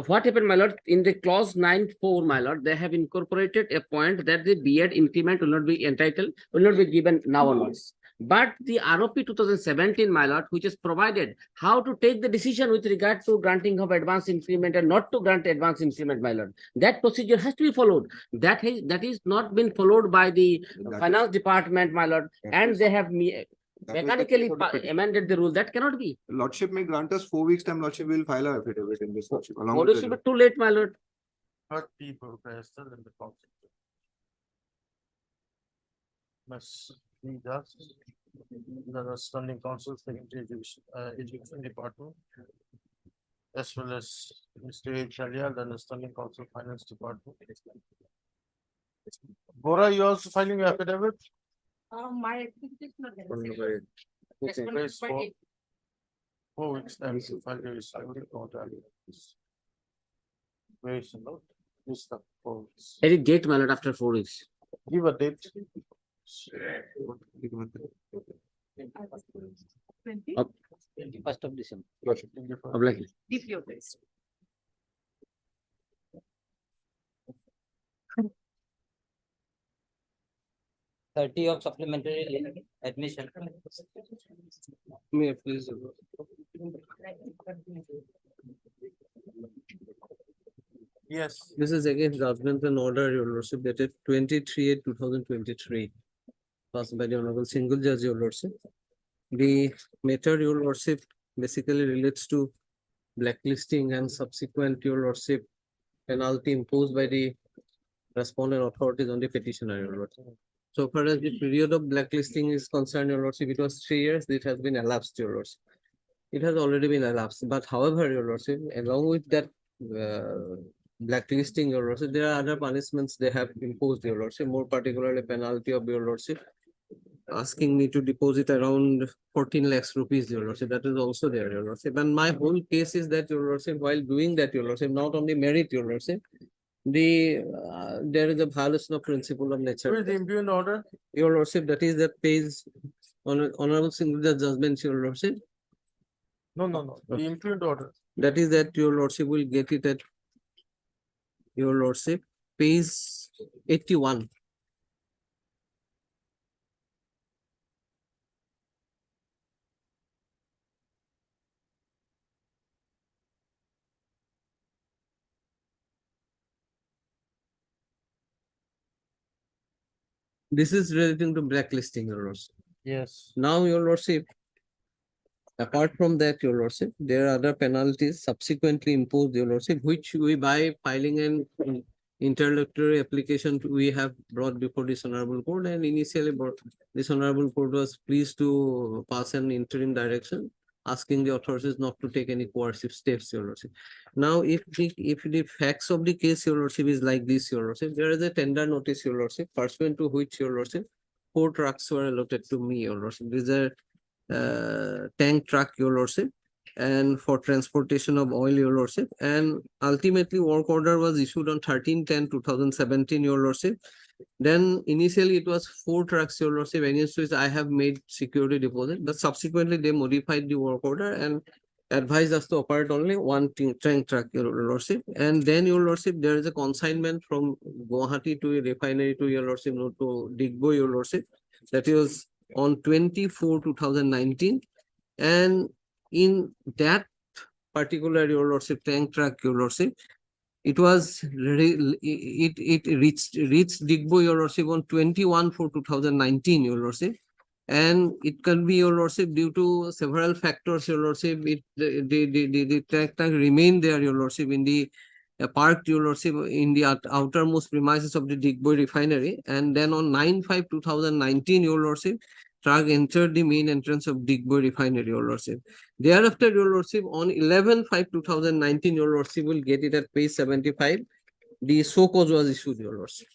What happened, my lord, in the clause 9(4), my lord, they have incorporated a point that the BEd increment will not be entitled, will not be given now onwards. But the ROP 2017, my lord, which is provided how to take the decision with regard to granting of advance increment and not to grant advance increment, my lord, that procedure has to be followed. That is not been followed by the finance department, my lord, and they have mechanically amended the rule. That cannot be. Lordship may grant us 4 weeks time, Lordship will file our affidavit in this. Lordship, along What with is the- too late, my lord? Third people present in the council. Must be just the standing council secretary education department. As well as Mr. Chalia, the standing council finance department. Bora, you also filing your affidavit? My Where's 4 weeks time to file your respective contract. Where is the note? This stuff. 4 weeks. Any date, my lord, after 4 weeks. Give a date. Of- 21st of December. of like, Thirty of supplementary admission. may I please. Yes. This is again judgment and order, your lordship, dated 23/8/2023. Passed by the Honorable Single Judge, your lordship. The matter, your lordship, basically relates to blacklisting and subsequent, your lordship, penalty imposed by the respondent authorities on the petitioner, your lordship. So far as the period of blacklisting is concerned, your lordship, it was 3 years, it has been elapsed, your lordship. It has already been elapsed, but however, your lordship, along with that blacklisting, your lordship, there are other punishments they have imposed, your lordship, more particularly penalty of your lordship, asking me to deposit around 14 lakhs rupees, your lordship. That is also there, your lordship. And my whole case is that, your lordship, while doing that, your lordship, not only merit, your lordship, there is a violation of principle of nature. Where is the impugned order? Your lordship, that is that page honorable single judge judgment, your lordship. No. The impugned order. That is that your lordship will get it at your lordship, page 81. This is relating to blacklisting, your lordship. Yes. Now, your lordship, apart from that, your lordship, there are other penalties subsequently imposed, your lordship, which we, by filing an interlocutory application, we have brought before this honorable court, and initially this honorable court was pleased to pass an interim direction asking the authorities not to take any coercive steps, your lordship. Now, if the facts of the case, your lordship, is like this, your lordship, there is a tender notice, your lordship, pursuant to which, your lordship, 4 trucks were allotted to me, your lordship. These are tank truck, your lordship, and for transportation of oil, your lordship. And ultimately, work order was issued on 13/10/2017, your lordship. Then initially it was 4 trucks, your lordship, against which I have made security deposit, but subsequently they modified the work order and advised us to operate only 1 tank truck, your lordship. And then, your lordship, there is a consignment from Guwahati to a refinery to, your lordship, to Digboi, your lordship. That was on 24/2019. And in that particular, your lordship, tank truck, your lordship, it was it reached Digboi, your lordship, on 21/4/2019, your lordship. And it can be, your lordship, due to several factors, your lordship, the tank truck remained there, your lordship, in the parked, your lordship, in the outermost premises of the Digboi refinery. And then on 9/5/2019, your lordship, truck entered the main entrance of Digboi refinery, your lordship. Thereafter, your lordship, on 11/5/2019, your lordship will get it at page 75. The show cause was issued, your lordship.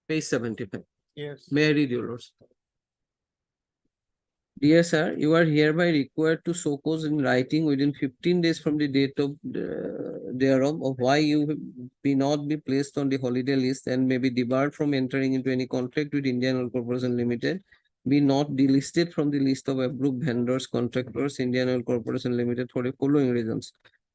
Page 75. Yes. May I read, your lordship? Dear sir, you are hereby required to show cause in writing within 15 days from the date of thereof of why you may not be placed on the holiday list and may be debarred from entering into any contract with Indian Oil Corporation Limited, be not delisted from the list of approved vendors, contractors, Indian Oil Corporation Limited for the following reasons.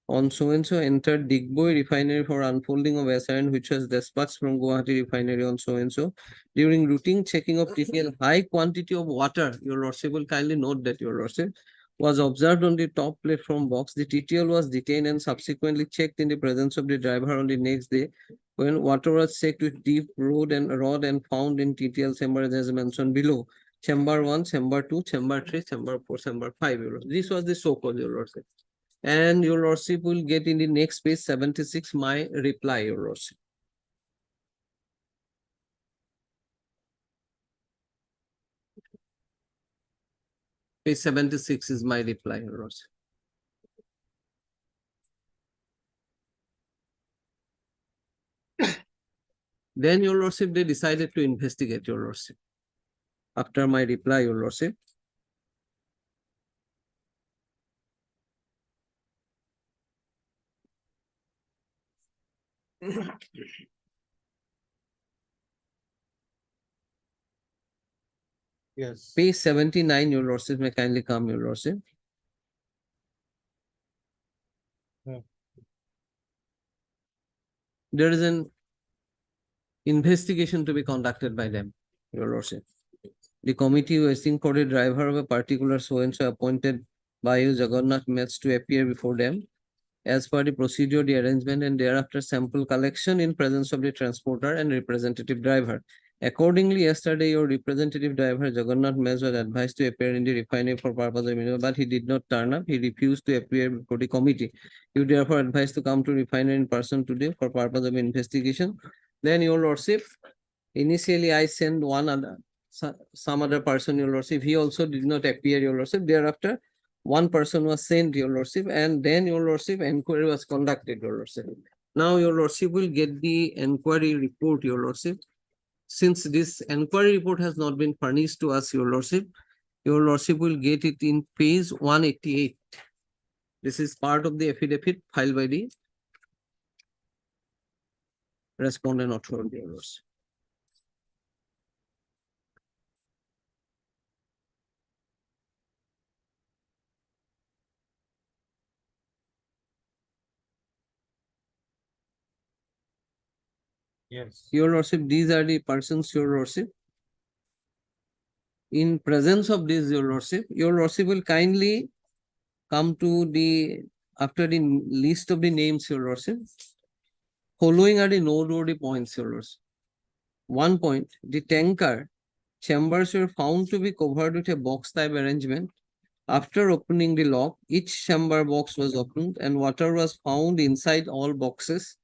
On so-and-so entered Digboi refinery for unfolding of SRN which was dispatched from Guwahati refinery on so-and-so. During routine checking of TTL, high quantity of water, your lordship will kindly note that, your lordship, was observed on the top platform box. The TTL was detained and subsequently checked in the presence of the driver on the next day when water was checked with deep rod and found in TTL chamber as mentioned below. Chamber 1, chamber 2, chamber 3, chamber 4, chamber 5. Your lordship. This was the so-called, your lordship. And your lordship will get in the next page 76 my reply, your lordship. Page 76 is my reply, your lordship. Then, your lordship, they decided to investigate, your lordship. After my reply, your lordship, Yes. Page 79, your lordship may kindly come, your lordship. There is an investigation to be conducted by them, your lordship. The committee waiting for the driver of a particular so-and-so appointed by you, Jagannath Mets, to appear before them. As per the procedure, the arrangement and thereafter sample collection in presence of the transporter and representative driver. Accordingly, yesterday your representative driver Jagannath Mez was advised to appear in the refinery for purpose of mineral, but he did not turn up. He refused to appear before the committee. You therefore advised to come to refinery in person today for purpose of investigation. Then your lordship, initially I sent some other person, your lordship. He also did not appear, your lordship. Thereafter, one person was sent, your lordship, and then your lordship, inquiry was conducted, your lordship. Now your lordship will get the inquiry report, your lordship. Since this inquiry report has not been furnished to us, your lordship will get it in page 188. This is part of the affidavit filed by the respondent authority, your lordship. Yes. Your lordship, these are the persons, your lordship. In presence of this, your lordship will kindly come to the, after the list of the names, your lordship. Following are the noteworthy points, your lordship. 1 point, the tanker chambers were found to be covered with a box type arrangement. After opening the lock, each chamber box was opened and water was found inside all boxes.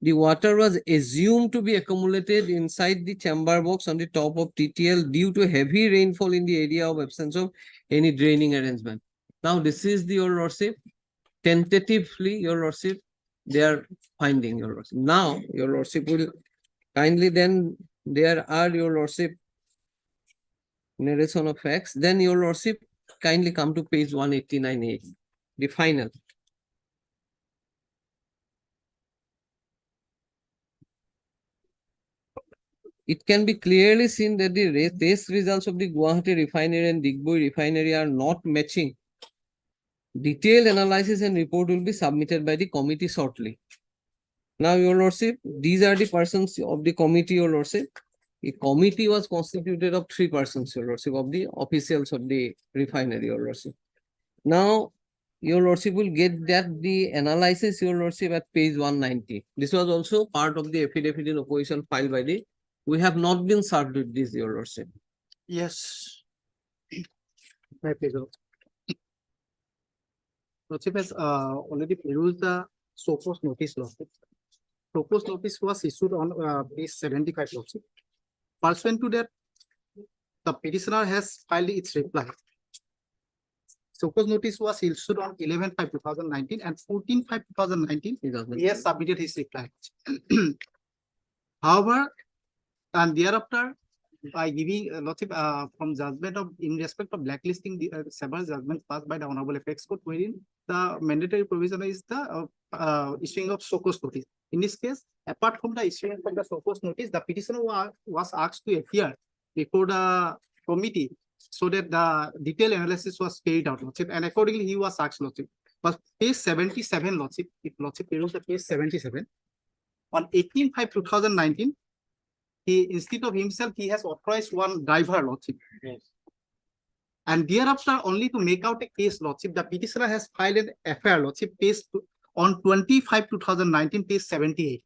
The water was assumed to be accumulated inside the chamber box on the top of TTL due to heavy rainfall in the area of absence of any draining arrangement. Now, this is the, your lordship, tentatively, your lordship, they are finding, your lordship. Now, your lordship will kindly then, there are, your lordship, narration of facts. Then, your lordship, kindly come to page 189A, the final. It can be clearly seen that the test results of the Guwahati refinery and Digboi refinery are not matching. Detailed analysis and report will be submitted by the committee shortly. Now, your lordship, these are the persons of the committee, your lordship. The committee was constituted of 3 persons, your lordship, of the officials of the refinery, your lordship. Now, your lordship will get that the analysis, your lordship, at page 190. This was also part of the affidavit in opposition filed by the, we have not been served with this, your lordship. Yes. My pleasure. Lordship has already perused the so-called notice, lordship. Proposed notice was issued on page 75, lordship. Pursuant to that, the petitioner has filed its reply. So-called notice was issued on 11/5/2019 and 14/5/2019. He has submitted his reply. However, and thereafter, by giving lordship from judgment of in respect of blacklisting the several judgments passed by the Honorable Apex Court, wherein the mandatory provision is the issuing of so-called notice. In this case, apart from the issuing of the so-called notice, the petitioner was asked to appear before the committee so that the detailed analysis was carried out, lordship, and accordingly he was asked, lordship. But page 77, lordship, if lordship peruse the page 77, on 18/5/2019, he, instead of himself, he has authorized one driver, lordship. Yes. And thereafter, only to make out a case, lordship, the petitioner has filed an FIR, lordship, page on 25/2019, page 78,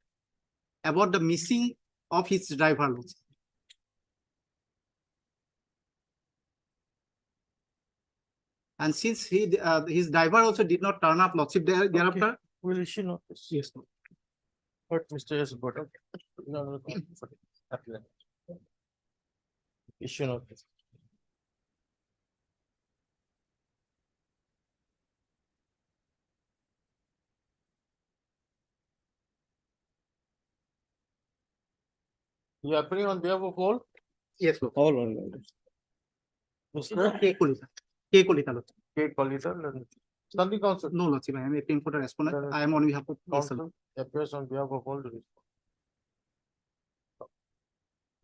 about the missing of his driver, lordship. And since he his driver also did not turn up, lordship, thereafter. Will issue notice. Yes. But Mr. S. Bhatt. No. Issue notice. You are appearing on behalf of all? Yes, Lord. All. Mr. K. Kolita. K. Kolita, Lordship. K. Kalita, Standing counsel. No, Lordship, I am appearing for the respondent. I am on behalf of Counsel appears on behalf of all the respondents.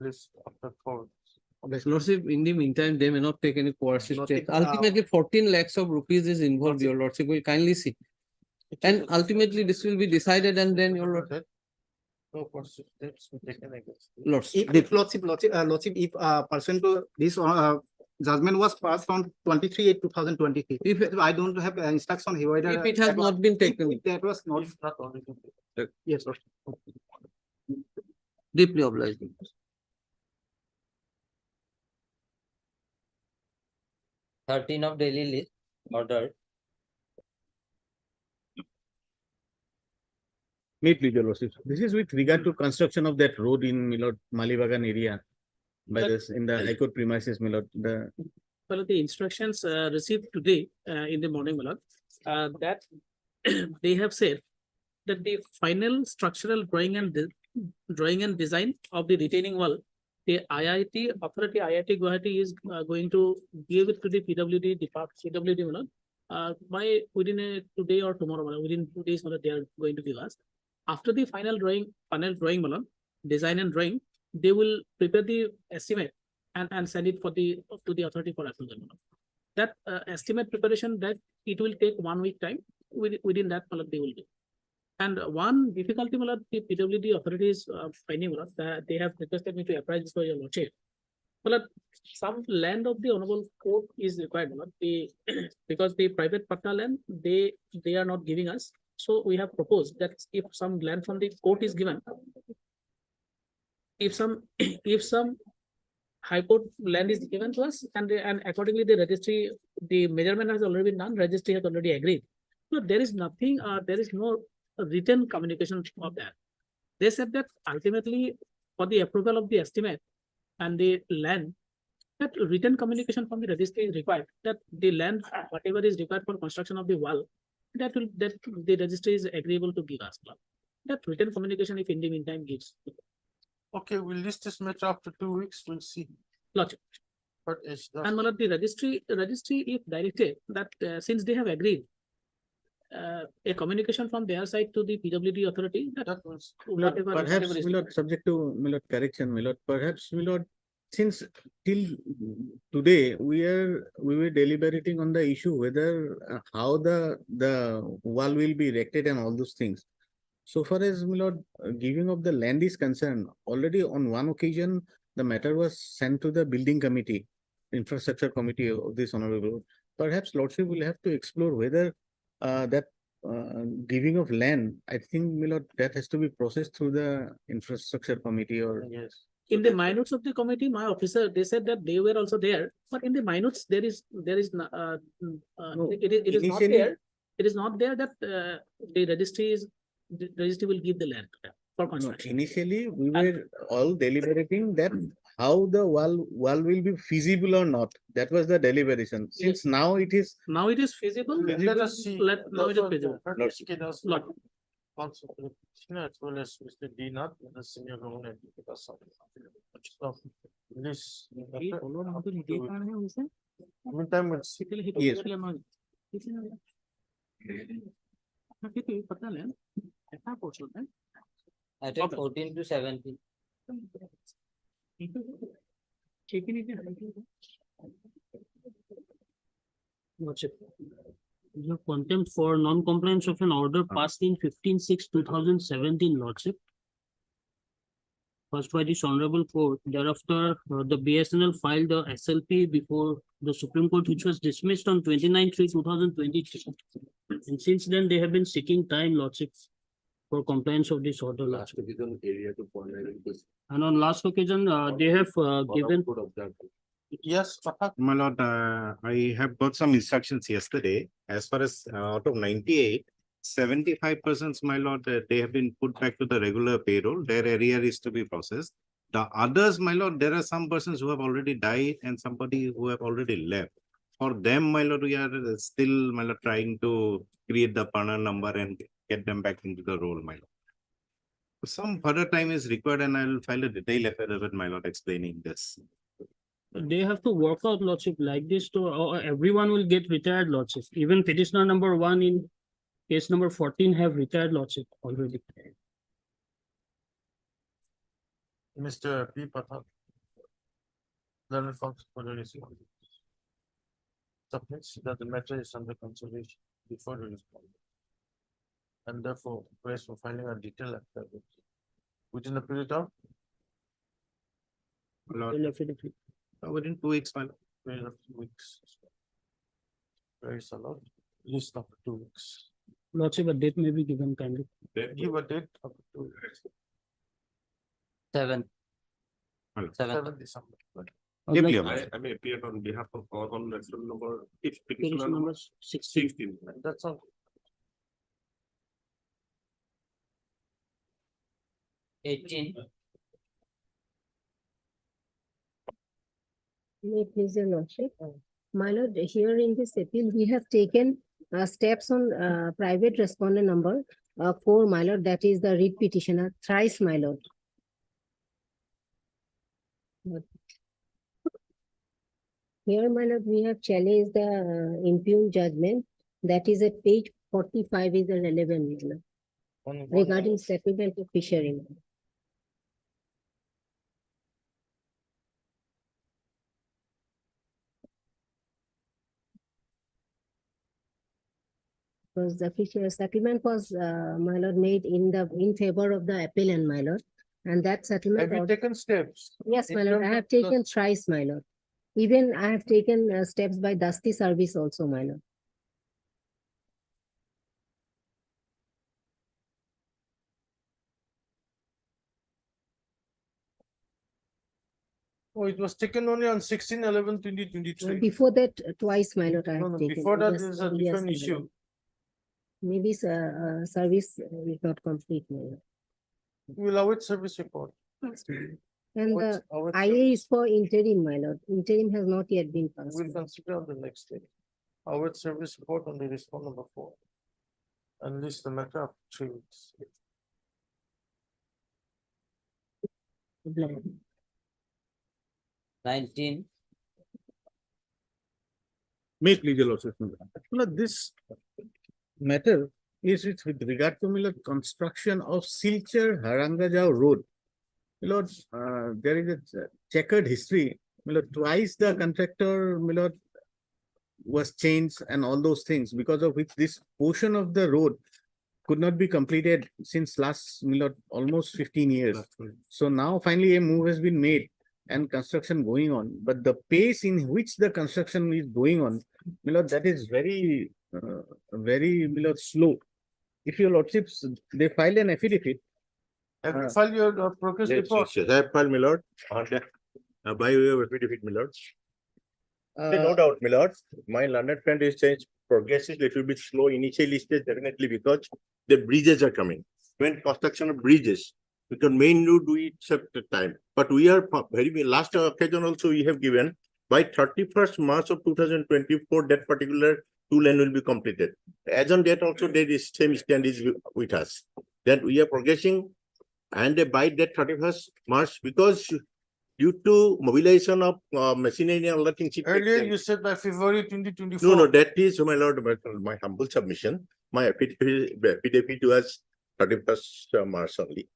please, after 4. Lordship, in the meantime, they may not take any coercive Lordship, steps. Ultimately, 14 lakhs of rupees is involved, your Lordship will kindly see. And ultimately, this will be decided and then your Lordship. No coercive steps were taken against. Lordship. If Lordship, if pursuant to this judgment was passed on 23/8/2023. If I don't have instruction here. If it has not been taken. If that was not. If not already. Yes, Lordship. Deeply obliged. 13 of daily list ordered. May please, your lordship. This is with regard to construction of that road in Milord Malibagan area. By this in the High Court premises, Milord. Well, the instructions received today in the morning, Milord, that they have said that the final structural drawing and design of the retaining wall, the IIT authority, IIT Guwahati is going to give it to the PWD department, PWD, Milord, by within today or tomorrow, Milord, within 2 days, Milord, they are going to give us. After the final drawing, Milord, design and drawing, they will prepare the estimate and send it for to the authority for approval. That estimate preparation, that it will take 1 week time. Within that, they will do. And one difficulty, the PWD authorities finding that they have requested me to apprise this for your lordship. Some land of the honorable court is required, because the private partner land they are not giving us. So we have proposed that if some land from the court is given, if some High Court land is given to us, and accordingly the registry, the measurement has already been done, registry has already agreed. So there is nothing, there is no written communication of that. They said that ultimately for the approval of the estimate and the land, that written communication from the registry is required, that the land, whatever is required for construction of the wall, that the registry is agreeable to give us. That written communication, if in the meantime gives. Okay, we'll list this matter after 2 weeks, we'll see. Lordship. But it's the. And the registry if directed that since they have agreed, a communication from their side to the PWD authority that Perhaps, Milord, subject to Milord correction, Milord, perhaps, Milord, since till today we were deliberating on the issue whether how the wall will be erected and all those things. So far as Milord giving of the land is concerned, already on one occasion the matter was sent to the building committee, infrastructure committee of this honorable. Perhaps Lordship will have to explore whether that giving of land, I think, Milord, that has to be processed through the infrastructure committee or. Yes. In the minutes of the committee, my officer, they said that they were also there, but in the minutes, it is not there. It is not there that the registry will give the land for construction. Initially, we were all deliberating that how the wall will be feasible or not. That was the deliberation. Since now it is. Now it is feasible. Let us see. Now it is feasible. Lord. Also, as well as Mr. Dinath, the senior government. This. Meantime, we'll see. Yes. Item 14 to 17. Lordship, your contempt for non-compliance of an order passed in 15/6/2017, Lordship. First by this honorable court, thereafter the BSNL filed the SLP before the Supreme Court, which was dismissed on 29/3/2023. And since then, they have been seeking time, Lordship, for compliance of this order. Lordship. And on last occasion, they have given. Yes, my lord, I have got some instructions yesterday. As far as out of 98, 75%, my lord, they have been put back to the regular payroll. Their arrear is to be processed. The others, my lord, there are some persons who have already died and somebody who have already left. For them, my lord, we are still, my lord, trying to create the PANA number and get them back into the roll, my lord. Some further time is required and I will file a detailed affidavit, my lord, explaining this. They have to work out, Lordship, like this to everyone will get retired, Lordship. Even petitioner number 1 in case number 14 have retired, Lordship, already. Mr. P. Pathak. Learned counsel for the response. Submits that the matter is under consideration before the response. And therefore, request for filing a detailed affidavit within a period of Within 2 weeks, my lord. period of 2 weeks. Where is allowed? List of 2 weeks. Lordship, a date may be given kindly. Give a date of 2 weeks. 7. My lord. 7th December. Deeply obliged. I may appear on behalf of, on referral number, if Petition number 16. That's all. 18. May it please your lordship. My lord, here in this appeal, we have taken steps on private respondent number 4, my lord, that is the writ petitioner thrice, my lord. Here, my lord, we have challenged the impugned judgment, that is at page 45 is the relevant, my lord, Only one regarding settlement of fishery. Because the fisher settlement was, my lord, made in favor of the appellant, my lord. And that settlement. Have you taken steps? Yes, in my lord, I terms have of the- taken thrice, my lord. Even I have taken steps by Dusty Service also, my lord. Oh, it was taken only on 16/11/2023. Before that, twice, my lord, I No, have no, taken. before that, Yes, there is a yes, different my issue. lord. Maybe service is not complete, my lord. We'll await service report. And What's the our IA is for interim, my lord. Interim has not yet been passed. We'll consider on the next day. Our service report on the response number 4. And list the matter of 3 weeks. Blank. 19. May it please your lordship. This matter is with regard to construction of Silchar Harangajao Road. My lord, there is a checkered history. My lord, twice the contractor, my lord, was changed and all those things, because of which this portion of the road could not be completed since last, my lord, almost 15 years. So now finally a move has been made and construction going on, but the pace in which the construction is going on, my lord, that is very, very, my lord, slow. If your lordships, they filed an affidavit. Have you filed your progress report? I have filed, my lord, by way of affidavit, my lord. No doubt, my lord, my learned friend is changed progress is little bit slow initially stage, definitely because the bridges are coming. When construction of bridges, because main road we set the time, but we are very last occasion also we have given by 31st March of 2024 that particular 2 lane will be completed. As on date also there is same stand is with us that we are progressing, and by that 31st March, because due to mobilization of machinery and other things. Earlier you said by February 2024. No, that is, my lord, my humble submission. My affidavit was 31st March only.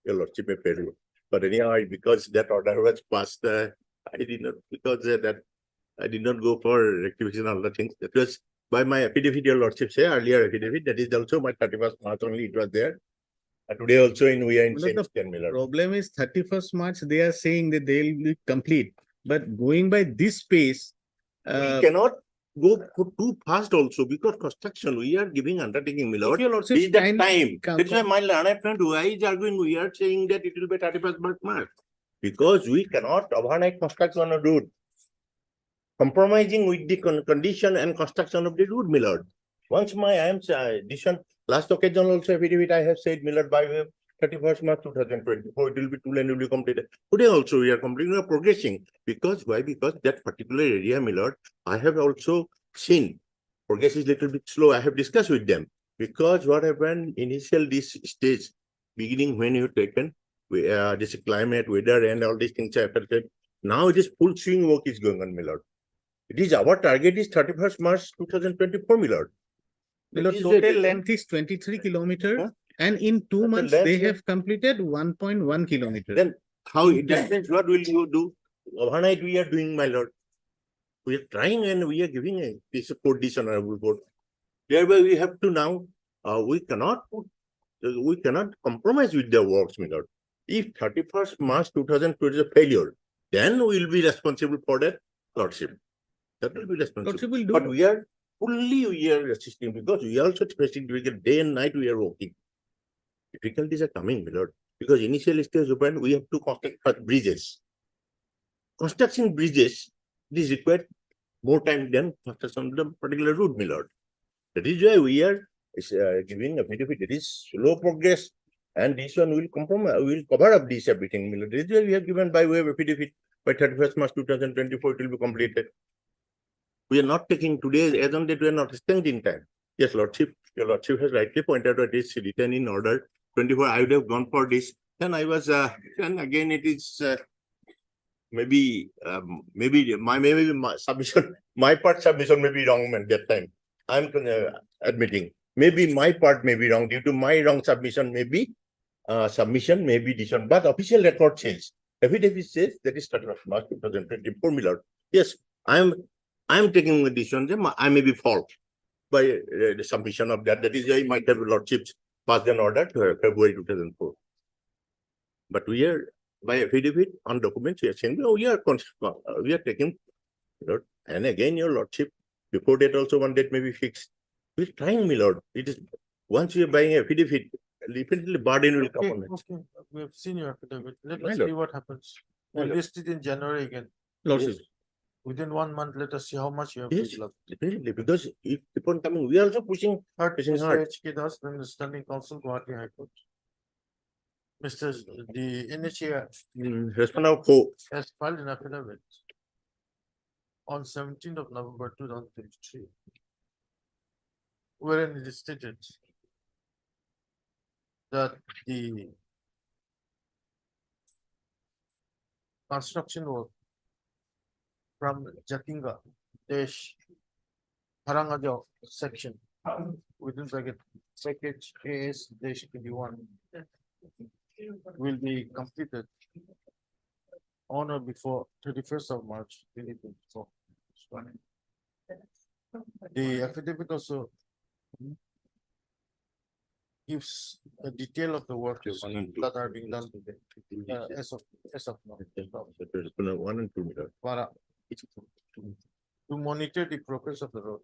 Your lordship may pay you. But anyhow, because that order was passed, I did not, because that I did not go for rectification and other things. That was by my affidavit, your lordship say earlier affidavit, that is also my 31st March only, it was there. Today also we are in same stand, my lord. Problem is 31st March, they are saying that they will be complete, but going by this pace. We cannot go too fast also, because construction, we are giving undertaking, my lord. Your lordship, Is that time? That's why my learned friend, why is arguing, we are saying that it will be 31st March. Because we cannot overnight construction on a road. Compromising with the condition and construction of the road, my lord. Once I am decision, last occasion also affidavit I have said, my lord, by 31st March 2024, it will be 2 lane will be completed. Today also we are completing, we are progressing. Because why? Because that particular area, my lord, I have also seen progress is little bit slow. I have discussed with them. Because what happened initial this stage, beginning when you taken, this climate, weather and all these things have affected. Now it is full swing work is going on, my lord. It is our target is 31st March 2024, my lord. The total length is 23 kilometers, and in 2 months they have completed 1.1 kilometers. Then How it happens, what will you do? Overnight we are doing, my lord. We are trying and we are giving a piece of code, this honorable board. Thereby we have to now, we cannot compromise with the works, my lord. If 31st March 2020 is a failure, then we will be responsible for that lordship. That will be responsible. Lordship will do. But we are assisting because we are also facing difficult day and night we are working. Difficulties are coming, my lord, because initial stage open, we have to construct bridges. Construction bridges, this required more time than construction of the particular route, my lord. That is why we are giving a benefit. It is slow progress, and this one will compromise, will cover up this everything, my lord. That is why we have given by way of affidavit by 31st March 2024, it will be completed. We are not taking today, as on that we are not extending time. Yes, lordship, your lordship has rightly pointed out it is written in order 24. I would have gone for this. Then I was, and again it is maybe my submission, my part submission may be wrong at that time. I'm admitting maybe my part may be wrong due to my wrong submission. Maybe submission may be this one, but official record says affidavit says that is 31st March 2024, my lord. Yes, I'm taking a decision. I may be fault by the submission of that. That is why my lordships passed an order to February 2004. But we are by affidavit on documents. We are saying we are taking. Lord, and again, your lordship, before that also one date may be fixed. We're trying, my lord. It is once we are buying affidavit, definitely burden will come on it. Okay, we have seen your affidavit. Let My us lord. see what happens. My We'll lord. list it in January again. Lordship. Within 1 month, let us see how much you have. Yes, filled up. definitely, because if keep on coming, we are also pushing Mr. hard. H.K. Das, then the Standing Council, Guwahati High Court. Mr. The NHA Respondent of has filed an affidavit on 17th of November 2023, wherein it is stated that the construction work from Jatinga, Desh, Harangaja section within bracket package AS Desh 21 will be completed on or before 31st of March 2024. The affidavit also gives a detail of the works that are being done today, as of now. Respondent 1 and 2, my lord. Para to monitor the progress of the road.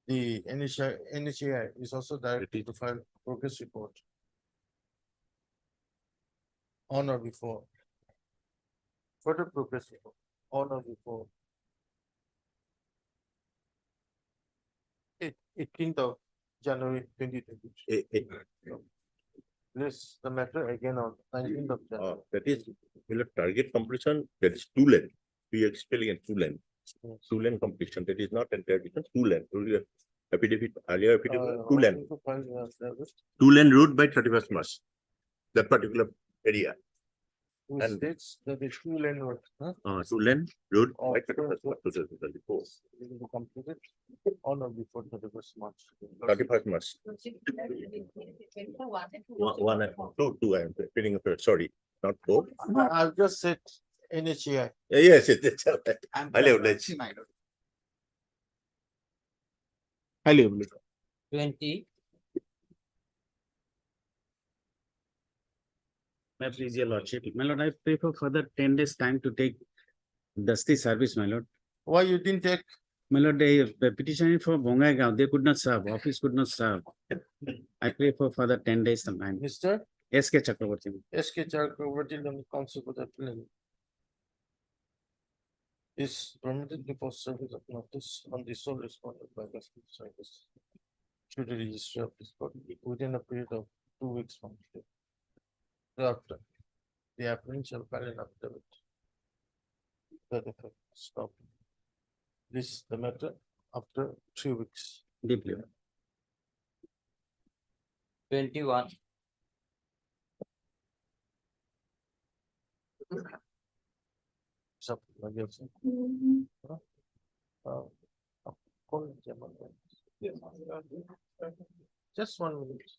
The NHAI is also directed to file progress report on or before. Further progress report on or before 18th of January 2023. This the matter again on 19th of January. That is, will target completion, that is 2 lane. We are spelling in 2 lane. 2 lane completion, that is not entire distance, 2 lane. Affidavit, earlier affidavit, 2 lane. 2 lane route by 31st March. That particular area. Which And states that the 2 lane road, 2 lane route by Of 31st March 2024. will be completed on or before 31st March. 31st March. 1 and 2, I am feeling afraid, sorry, not 4. I've just said NHAI. Yes, it's all right. Highly obliged. Highly obliged. 20. May I please, your lordship. My lord, I pray for further 10 days time to take Dusty service, my lord. Why you didn't take? My lord, they petitioned for Bongaigaon. They could not serve. Office could not serve. I pray for further 10 days sometime. Mr. S.K. Chakraborty. SK Chakraborty on the council for the appeal is permitted to post service of notice on the sole responded by gospel service to the registry of this body within a period of 2 weeks from today. Thereafter, the applicant shall file an affidavit that effect stop. This the matter after 3 weeks. Deeply. 21. Sub, I guess. Call it Jamal. Just 1 minute.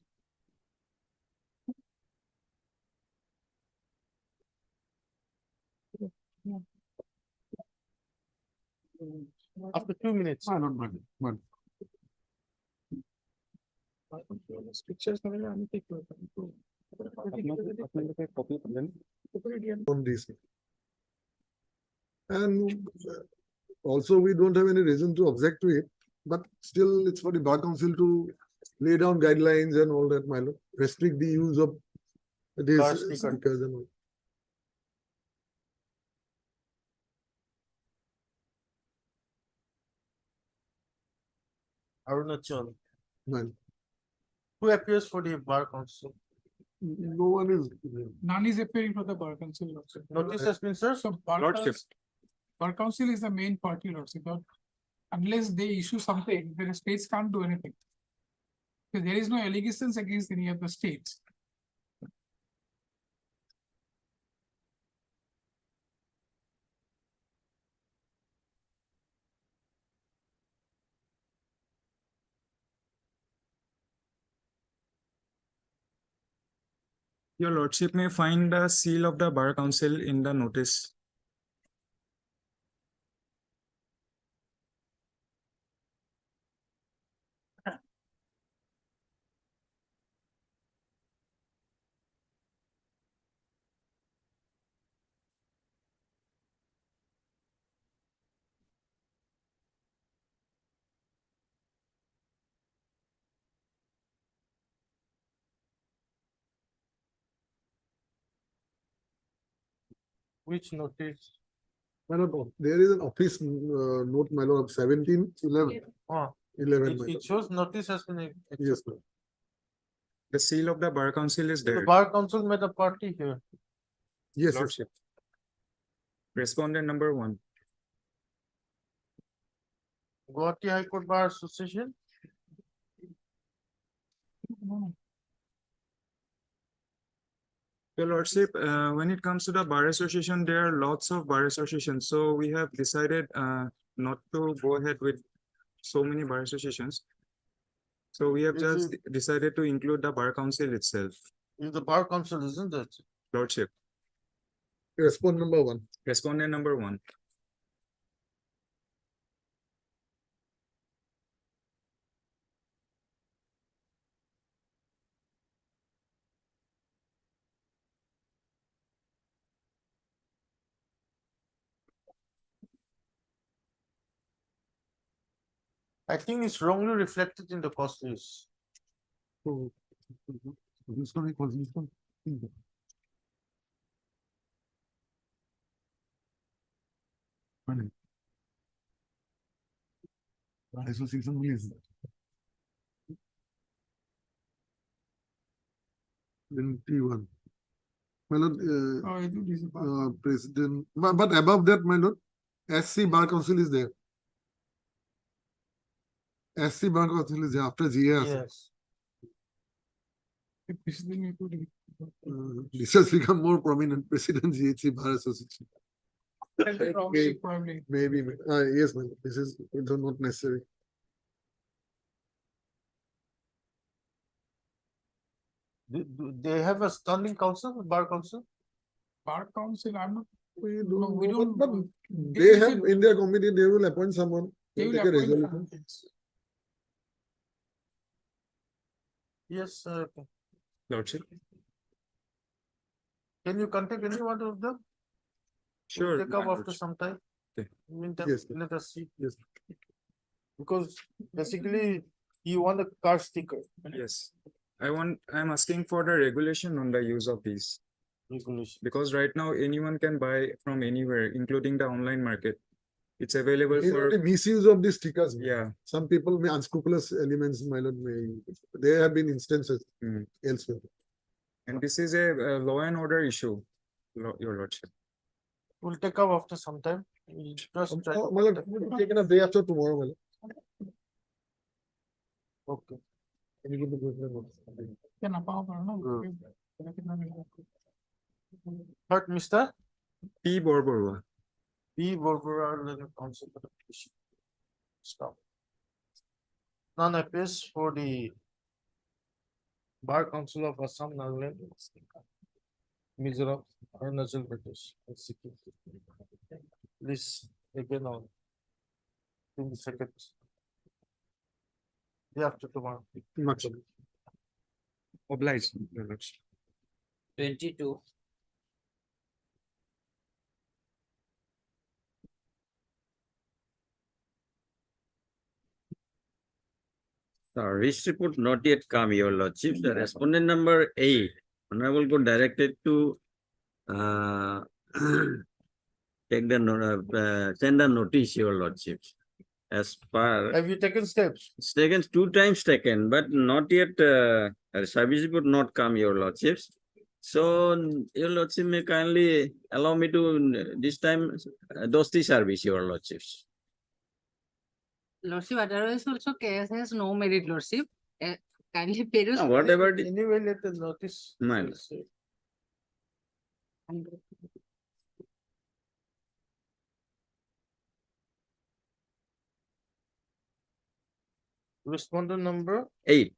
After 2 minutes. On this. And also, we don't have any reason to object to it, but still it's for the bar council to lay down guidelines and all that, my lord, restrict the use of these Car sticker. stickers and all. Arunachal. Man, Who appears for the bar council? no one is. None is appearing for the bar council. Lordship. Notice has been served. So bar Lordship. council, bar council is the main party, Lordship. But unless they issue something, the states can't do anything. Because there is no allegations against any of the states. Your lordship may find the seal of the bar council in the notice. Which notice? My lord, there is an office note, my lord, 1711. Oh, 11. my it lord. shows notice has been Yes, accepted. The seal of the bar council is The there. bar council made a party here. Yes, yes. Lordship. Respondent number 1. Guwahati High Court Bar Association. Your lordship, when it comes to the bar association, there are lots of bar associations. So we have decided not to go ahead with so many bar associations. So we have Is just decided to include the bar council itself. Is the bar council, isn't it? Lordship. Respond number 1. Respondent number 1. I think it's wrongly reflected in the cost list. So, this one equals this one. Fine. Association is 21. My lord, President, but above that, my lord, SC Bar Council is there. SC Bar Council is there after GS. Yes. This has become more prominent, President GHC Bar Association. Probably. Maybe, yes, my lord, this is not necessary. They have a standing council, bar council? Bar council, I'm not. We No, don't we know, don't. but They they will have in their committee, they will appoint someone. They will take a appoint resolution. someone. Yes, Lordship. can you contact any one of them? Sure. Take up after some time. Okay. Meantime, Yes. let us see. Yes. Because basically, you want a car sticker. Yes. I'm asking for the regulation on the use of these. Regulation. Because right now anyone can buy from anywhere, including the online market. It's available You know, for, the misuse of these stickers. yeah. Some people may unscrupulous elements, my lord, may, there have been instances Mm. elsewhere. And this is a law and order issue, your lordship. We'll take up after some time. We'll just try to My lord, contact- we'll take a day after tomorrow, my lord. Okay. Can you give the notice? Then above, no. But Mr. P. Borborua. P. Borbora, legal counsel for the petition. Stop. None appears for the Bar Council of Assam, Nagaland. Mizoram, Arunachal Pradesh, and Sikkim. Please, again on 22nd. Day after tomorrow. Obliged, Your Lordship. 22. The risk report not yet come, Your Lordship. The respondent number 8, Honorable Court directed to take the send a notice, Your Lordship. As per Have you taken steps? it's taken 2 times taken, but not yet a service report not come, Your Lordships. So Your Lordship may kindly allow me to this time DOST service, Your Lordships. Lordship, otherwise also case has no merit, Lordship. Kindly peruse. No, whatever it is. Anyway, let the notice. Mine. Respondent number, 8.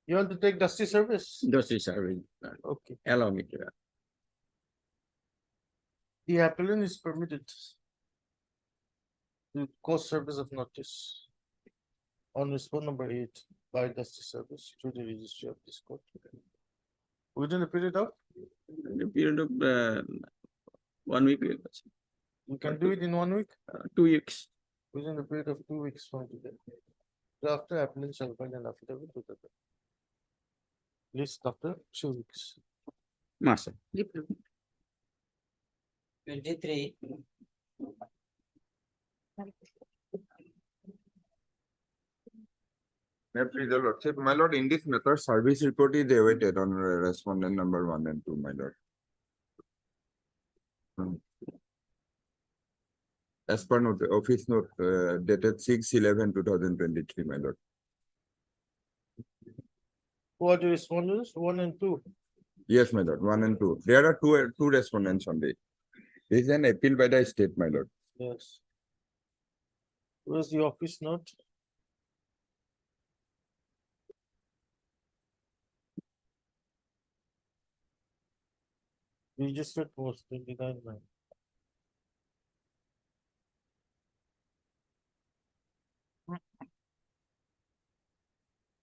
you want to take dusty service? DOST service. Okay. Allow me to. The appellant is permitted to cause service of notice on respondent number 8 by dusty service to the registry of this court within the period of, In the period of 1 week, Your Lordship. you can do it in 1 week, 2 weeks. within the period of 2 weeks from today. After appellant shall file an affidavit to the list after 2 weeks. Master. 23. Please, Your Lordship. My lord, in this matter, service report is awaited on respondent number 1 and 2, my lord. As per note, office note dated 6/11/2023, my lord. Who are the respondents? 1 and 2. Yes, my lord, 1 and 2. There are two respondents only. This is an appeal by the state, my lord. Yes. Where's the office note? Registered post 29/9.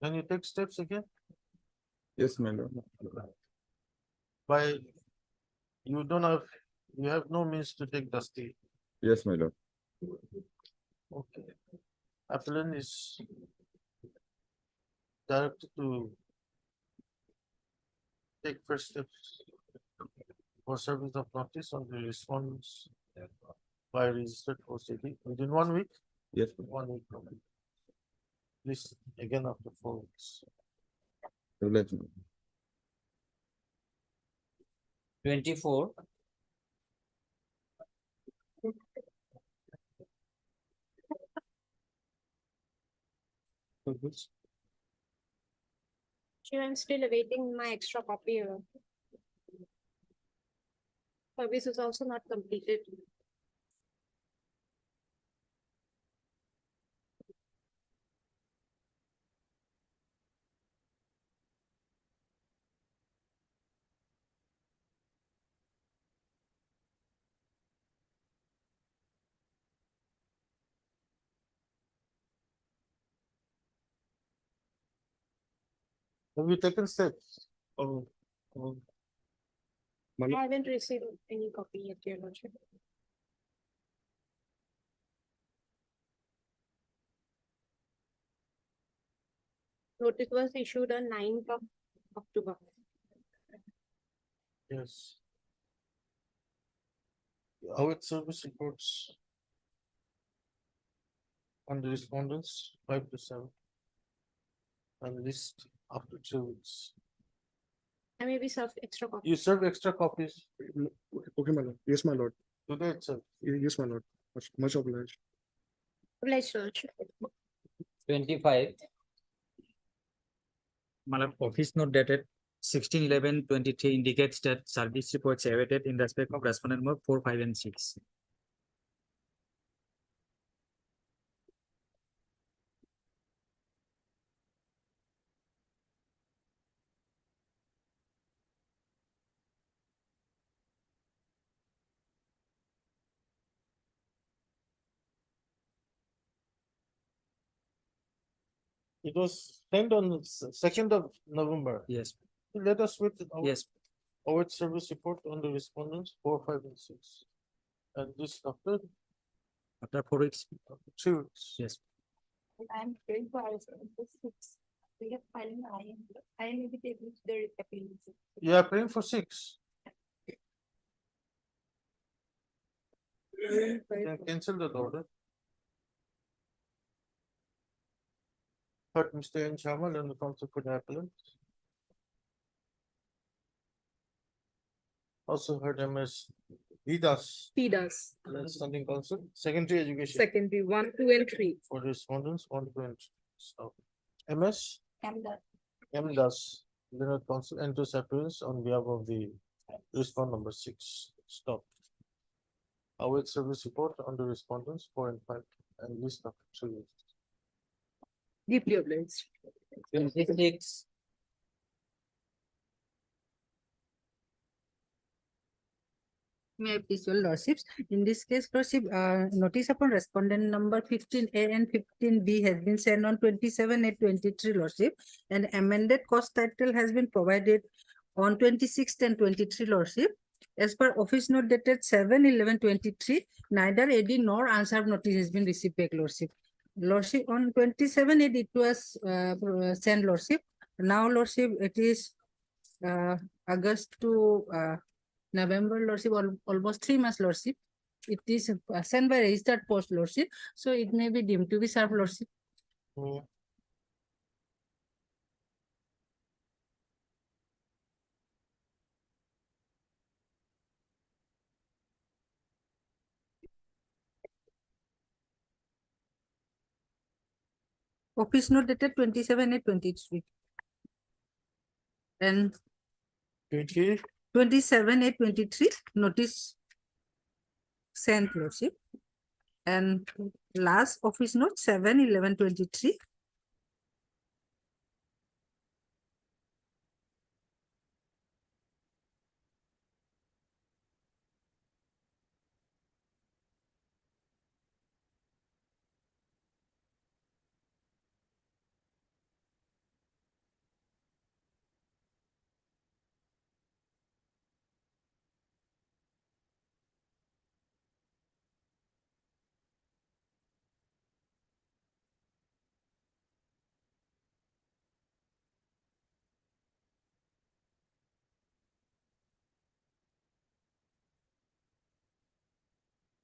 Can you take steps again? Yes, my lord. By, you don't have, you have no means to take dusty. Yes, my lord. Okay. Appellant is directed to take first steps for service of notice on the response by registered post within 1 week. Yes. 1 week. Please, again after 4 weeks. Let me. 24. Sure, I'm still awaiting my extra copy. Service is also not completed. Have you taken steps? Oh, I haven't received any copy yet, Your Lordship. Notice was issued on 9th of October. yes. Our service reports on the respondents 5 to 7 and list after 2 weeks. I may be served extra copy. You serve extra copies Okay, my lord. Yes, my lord. today itself. Yes, my lord. Much obliged. Obliged, Your Lordship. 25. Madam, office note dated 16/11/23 indicates that service reports awaited in respect of respondent number 4, 5, and 6. It was sent on the 2nd of November. Yes, Let us wait. yes. Await service report on the respondents 4, 5, and 6. And this after After 4 weeks, 3 weeks. yes. I'm going for six. We have filing I am able to the appeal. You are praying for 6. Then cancel the order. Heard Mr. N. Shamal and the council for the appellant. Also heard MS Vidas, PDAS, standing council, secondary education. secondary 1, 2, and 3. For respondents, 1, 2, and 3. So, MS And the M. Das, Leonard Council enters appearance on behalf of the respond number 6. Stop. Await service report on the respondents 4 and 5 and list of 3. Deeply obliged. 26. May I please your lordships, in this case, lordship, notice upon respondent number 15A and 15B has been sent on 27/8/23 lordship, and amended cost title has been provided on 26/10/23 lordship. As per office note dated 7/11/23, neither AD nor unserved notice has been received back lordship. Lordship, on 27/8 it was sent lordship. Now lordship, it is August to November lordship, almost 3 months lordship. It is sent by registered post lordship, so it may be deemed to be served lordship. Office note dated 27/8/23. And 27/8/23 notice sent lordship. And last office note 7/11/23.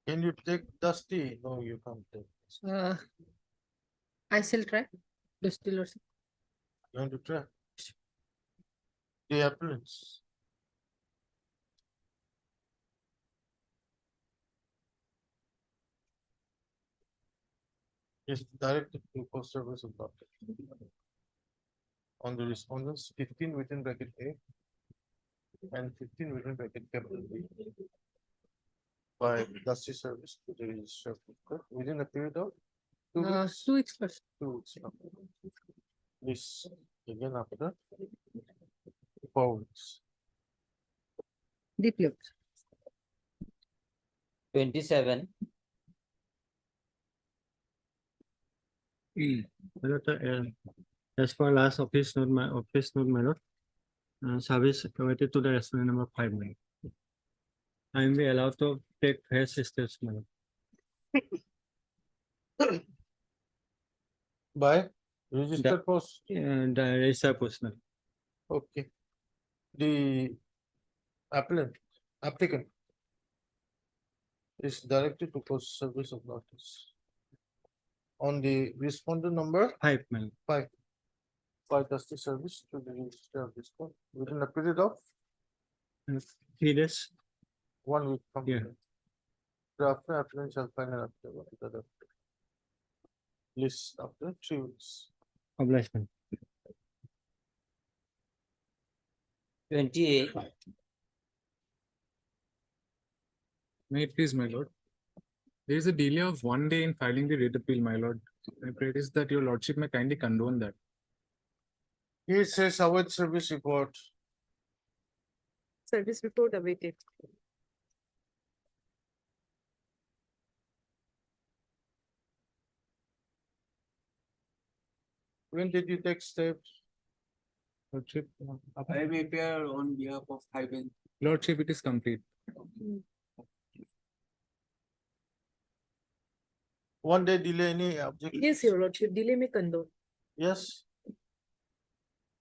Can you take Dusty? No, you can't take. I shall try. Dusty lordship. You want to try? The appellants. Is directed to post service of doctor. On the respondents, 15 within bracket A and 15 within bracket capital B. By Dusty service to the registrar of court within a period of 2 weeks. 2 weeks first. 2 weeks. This again after 4 weeks. Deeply obliged. 27. As per last office note, my lord, service provided to the respondent number 5. I am allowed to take fresh steps, my lord. By registered post. And register personnel. Okay. The applicant is directed to post service of notice. On the respondent number 5, my lord. 5. By Dusty service to the registrar of this court within a period of 3 days. 1 week from Yeah. today. Thereafter, applicant shall find an affidavit. List after 3 weeks. Obligement. 28. May it please, my lord. There is a delay of 1 day in filing the writ appeal, my lord. I pray is that your lordship may kindly condone that. Here it says await service report. Service report awaited. When did you take steps? Lordship, I may appear on behalf of Hyben. Lordship, it is complete. One day delay, any objection? Yes, your lordship, delay may condone. Yes.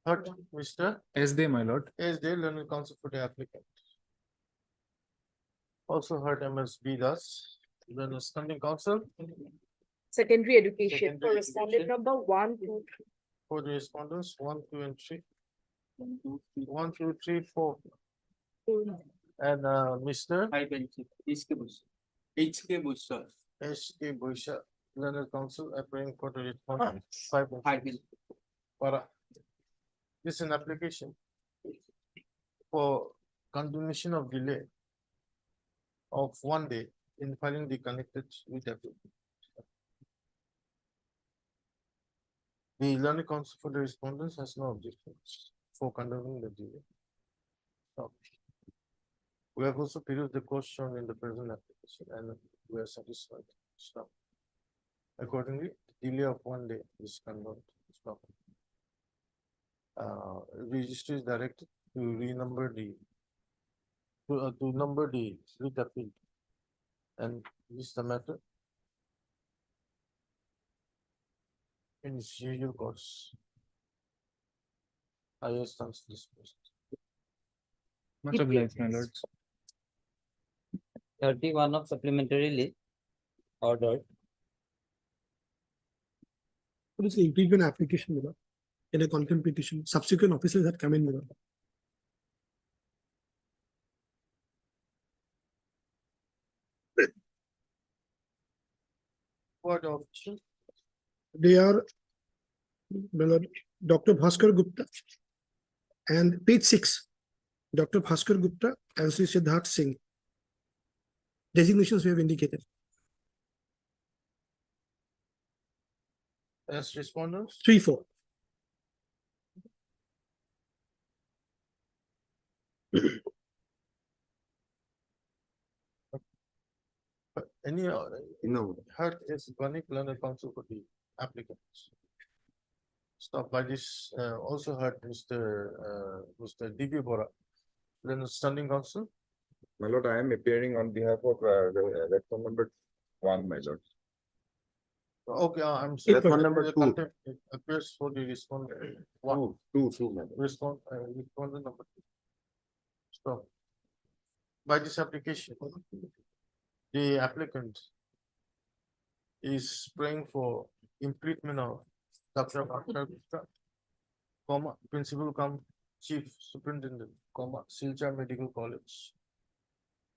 Heard, Mr. As they, my lord. As they learning counsel for the applicant. Also heard MSB does, then standing counsel Secondary education, Secondary correspondent education. number 1, 2, for the respondents, 1, 2, and 3. 1, 2, 3, 4. 3. And Mr. Hyben, HK Bush, sir. H.K. Boisha, learner counsel, appearing for the respondent. 5. Hyben. Para. This is an application for continuation of delay of 1 day in filing the connected with application. The learning counsel for the respondents has no objections for condoning the delay. Stop. We have also perused the course shown in the present application and we are satisfied. Stop. Accordingly, delay of 1 day is condoned. Stop. Registry is directed to renumber the to number the writ appeal, and this is the matter in its usual course. I stands disposed. Much obliged, my lords. 31 of supplementary list ordered. What is the infringement application, my lord? In a contempt petition, subsequent officers that come in, my lord. What option? They are, my lord, Dr. Bhaskar Gupta and page 6, Dr. Bhaskar Gupta and Sri Siddharth Singh. Designations we have indicated. As respondents? 3, 4. Any No. heard is chronic learner counsel for the applicants. Stop by this, also heard Mr. D.B. Bora, then standing counsel. My lord, I am appearing on behalf of record number 1, my lord. Okay, I'm That's sorry. one number The 2. content appears for the respondent. One, 2, my lord. respondent number 2. Stop. By this application, the applicant is praying for impeachment of Dr. Bhaskar Gupta, comma, principal cum chief superintendent, comma, Silchar Medical College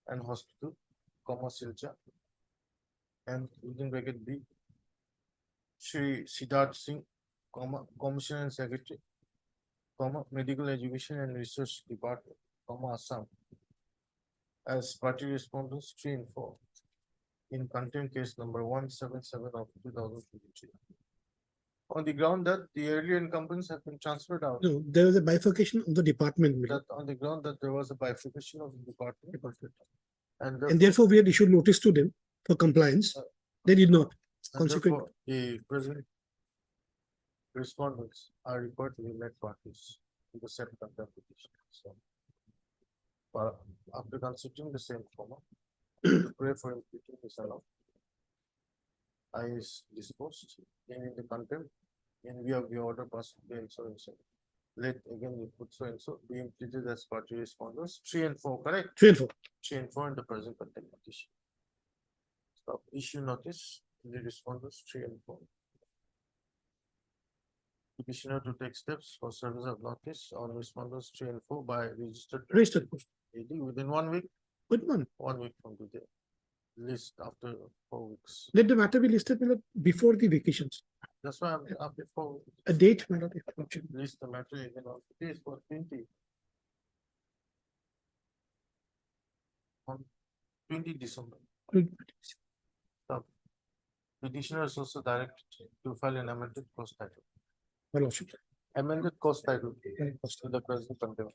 and Hospital, comma, Silchar, and within bracket B, Shri Siddharth Singh, comma, Commissioner and Secretary, comma, Medical Education and Research Department, comma, Assam, as party respondents 3 and 4 in contempt case number 177 of 2023. On the ground that the earlier incumbents have been transferred out. No, there was a bifurcation of the department, my lord. That on the ground that there was a bifurcation of the department. And And therefore we had issued notice to them for compliance. They did not. and Consequent, therefore, the present respondents are required to be met parties in the said contempt petition. So, after considering the same comma, pray for impeachment is allowed. I is disposed in the contempt in view of the order passed by so and so. Let again we put so and so be implemented as party respondents 3 and 4, correct? 3 and 4. 3 and 4 in the present contempt petition. Stop, issue notice to the respondents 3 and 4. Petitioner to take steps for service of notice on respondents 3 and 4 by registered post. AD within 1 week. Good one. 1 week from today. List after 4 weeks. Let the matter be listed, my lord, before the vacations. That's why I'm after 4 weeks. A date, my lord, if option. List the matter again on days for 20. On 20 December. Stop. Petitioner is also directed to file an amended cost title. My lordship. Amended cost title to the present contempt.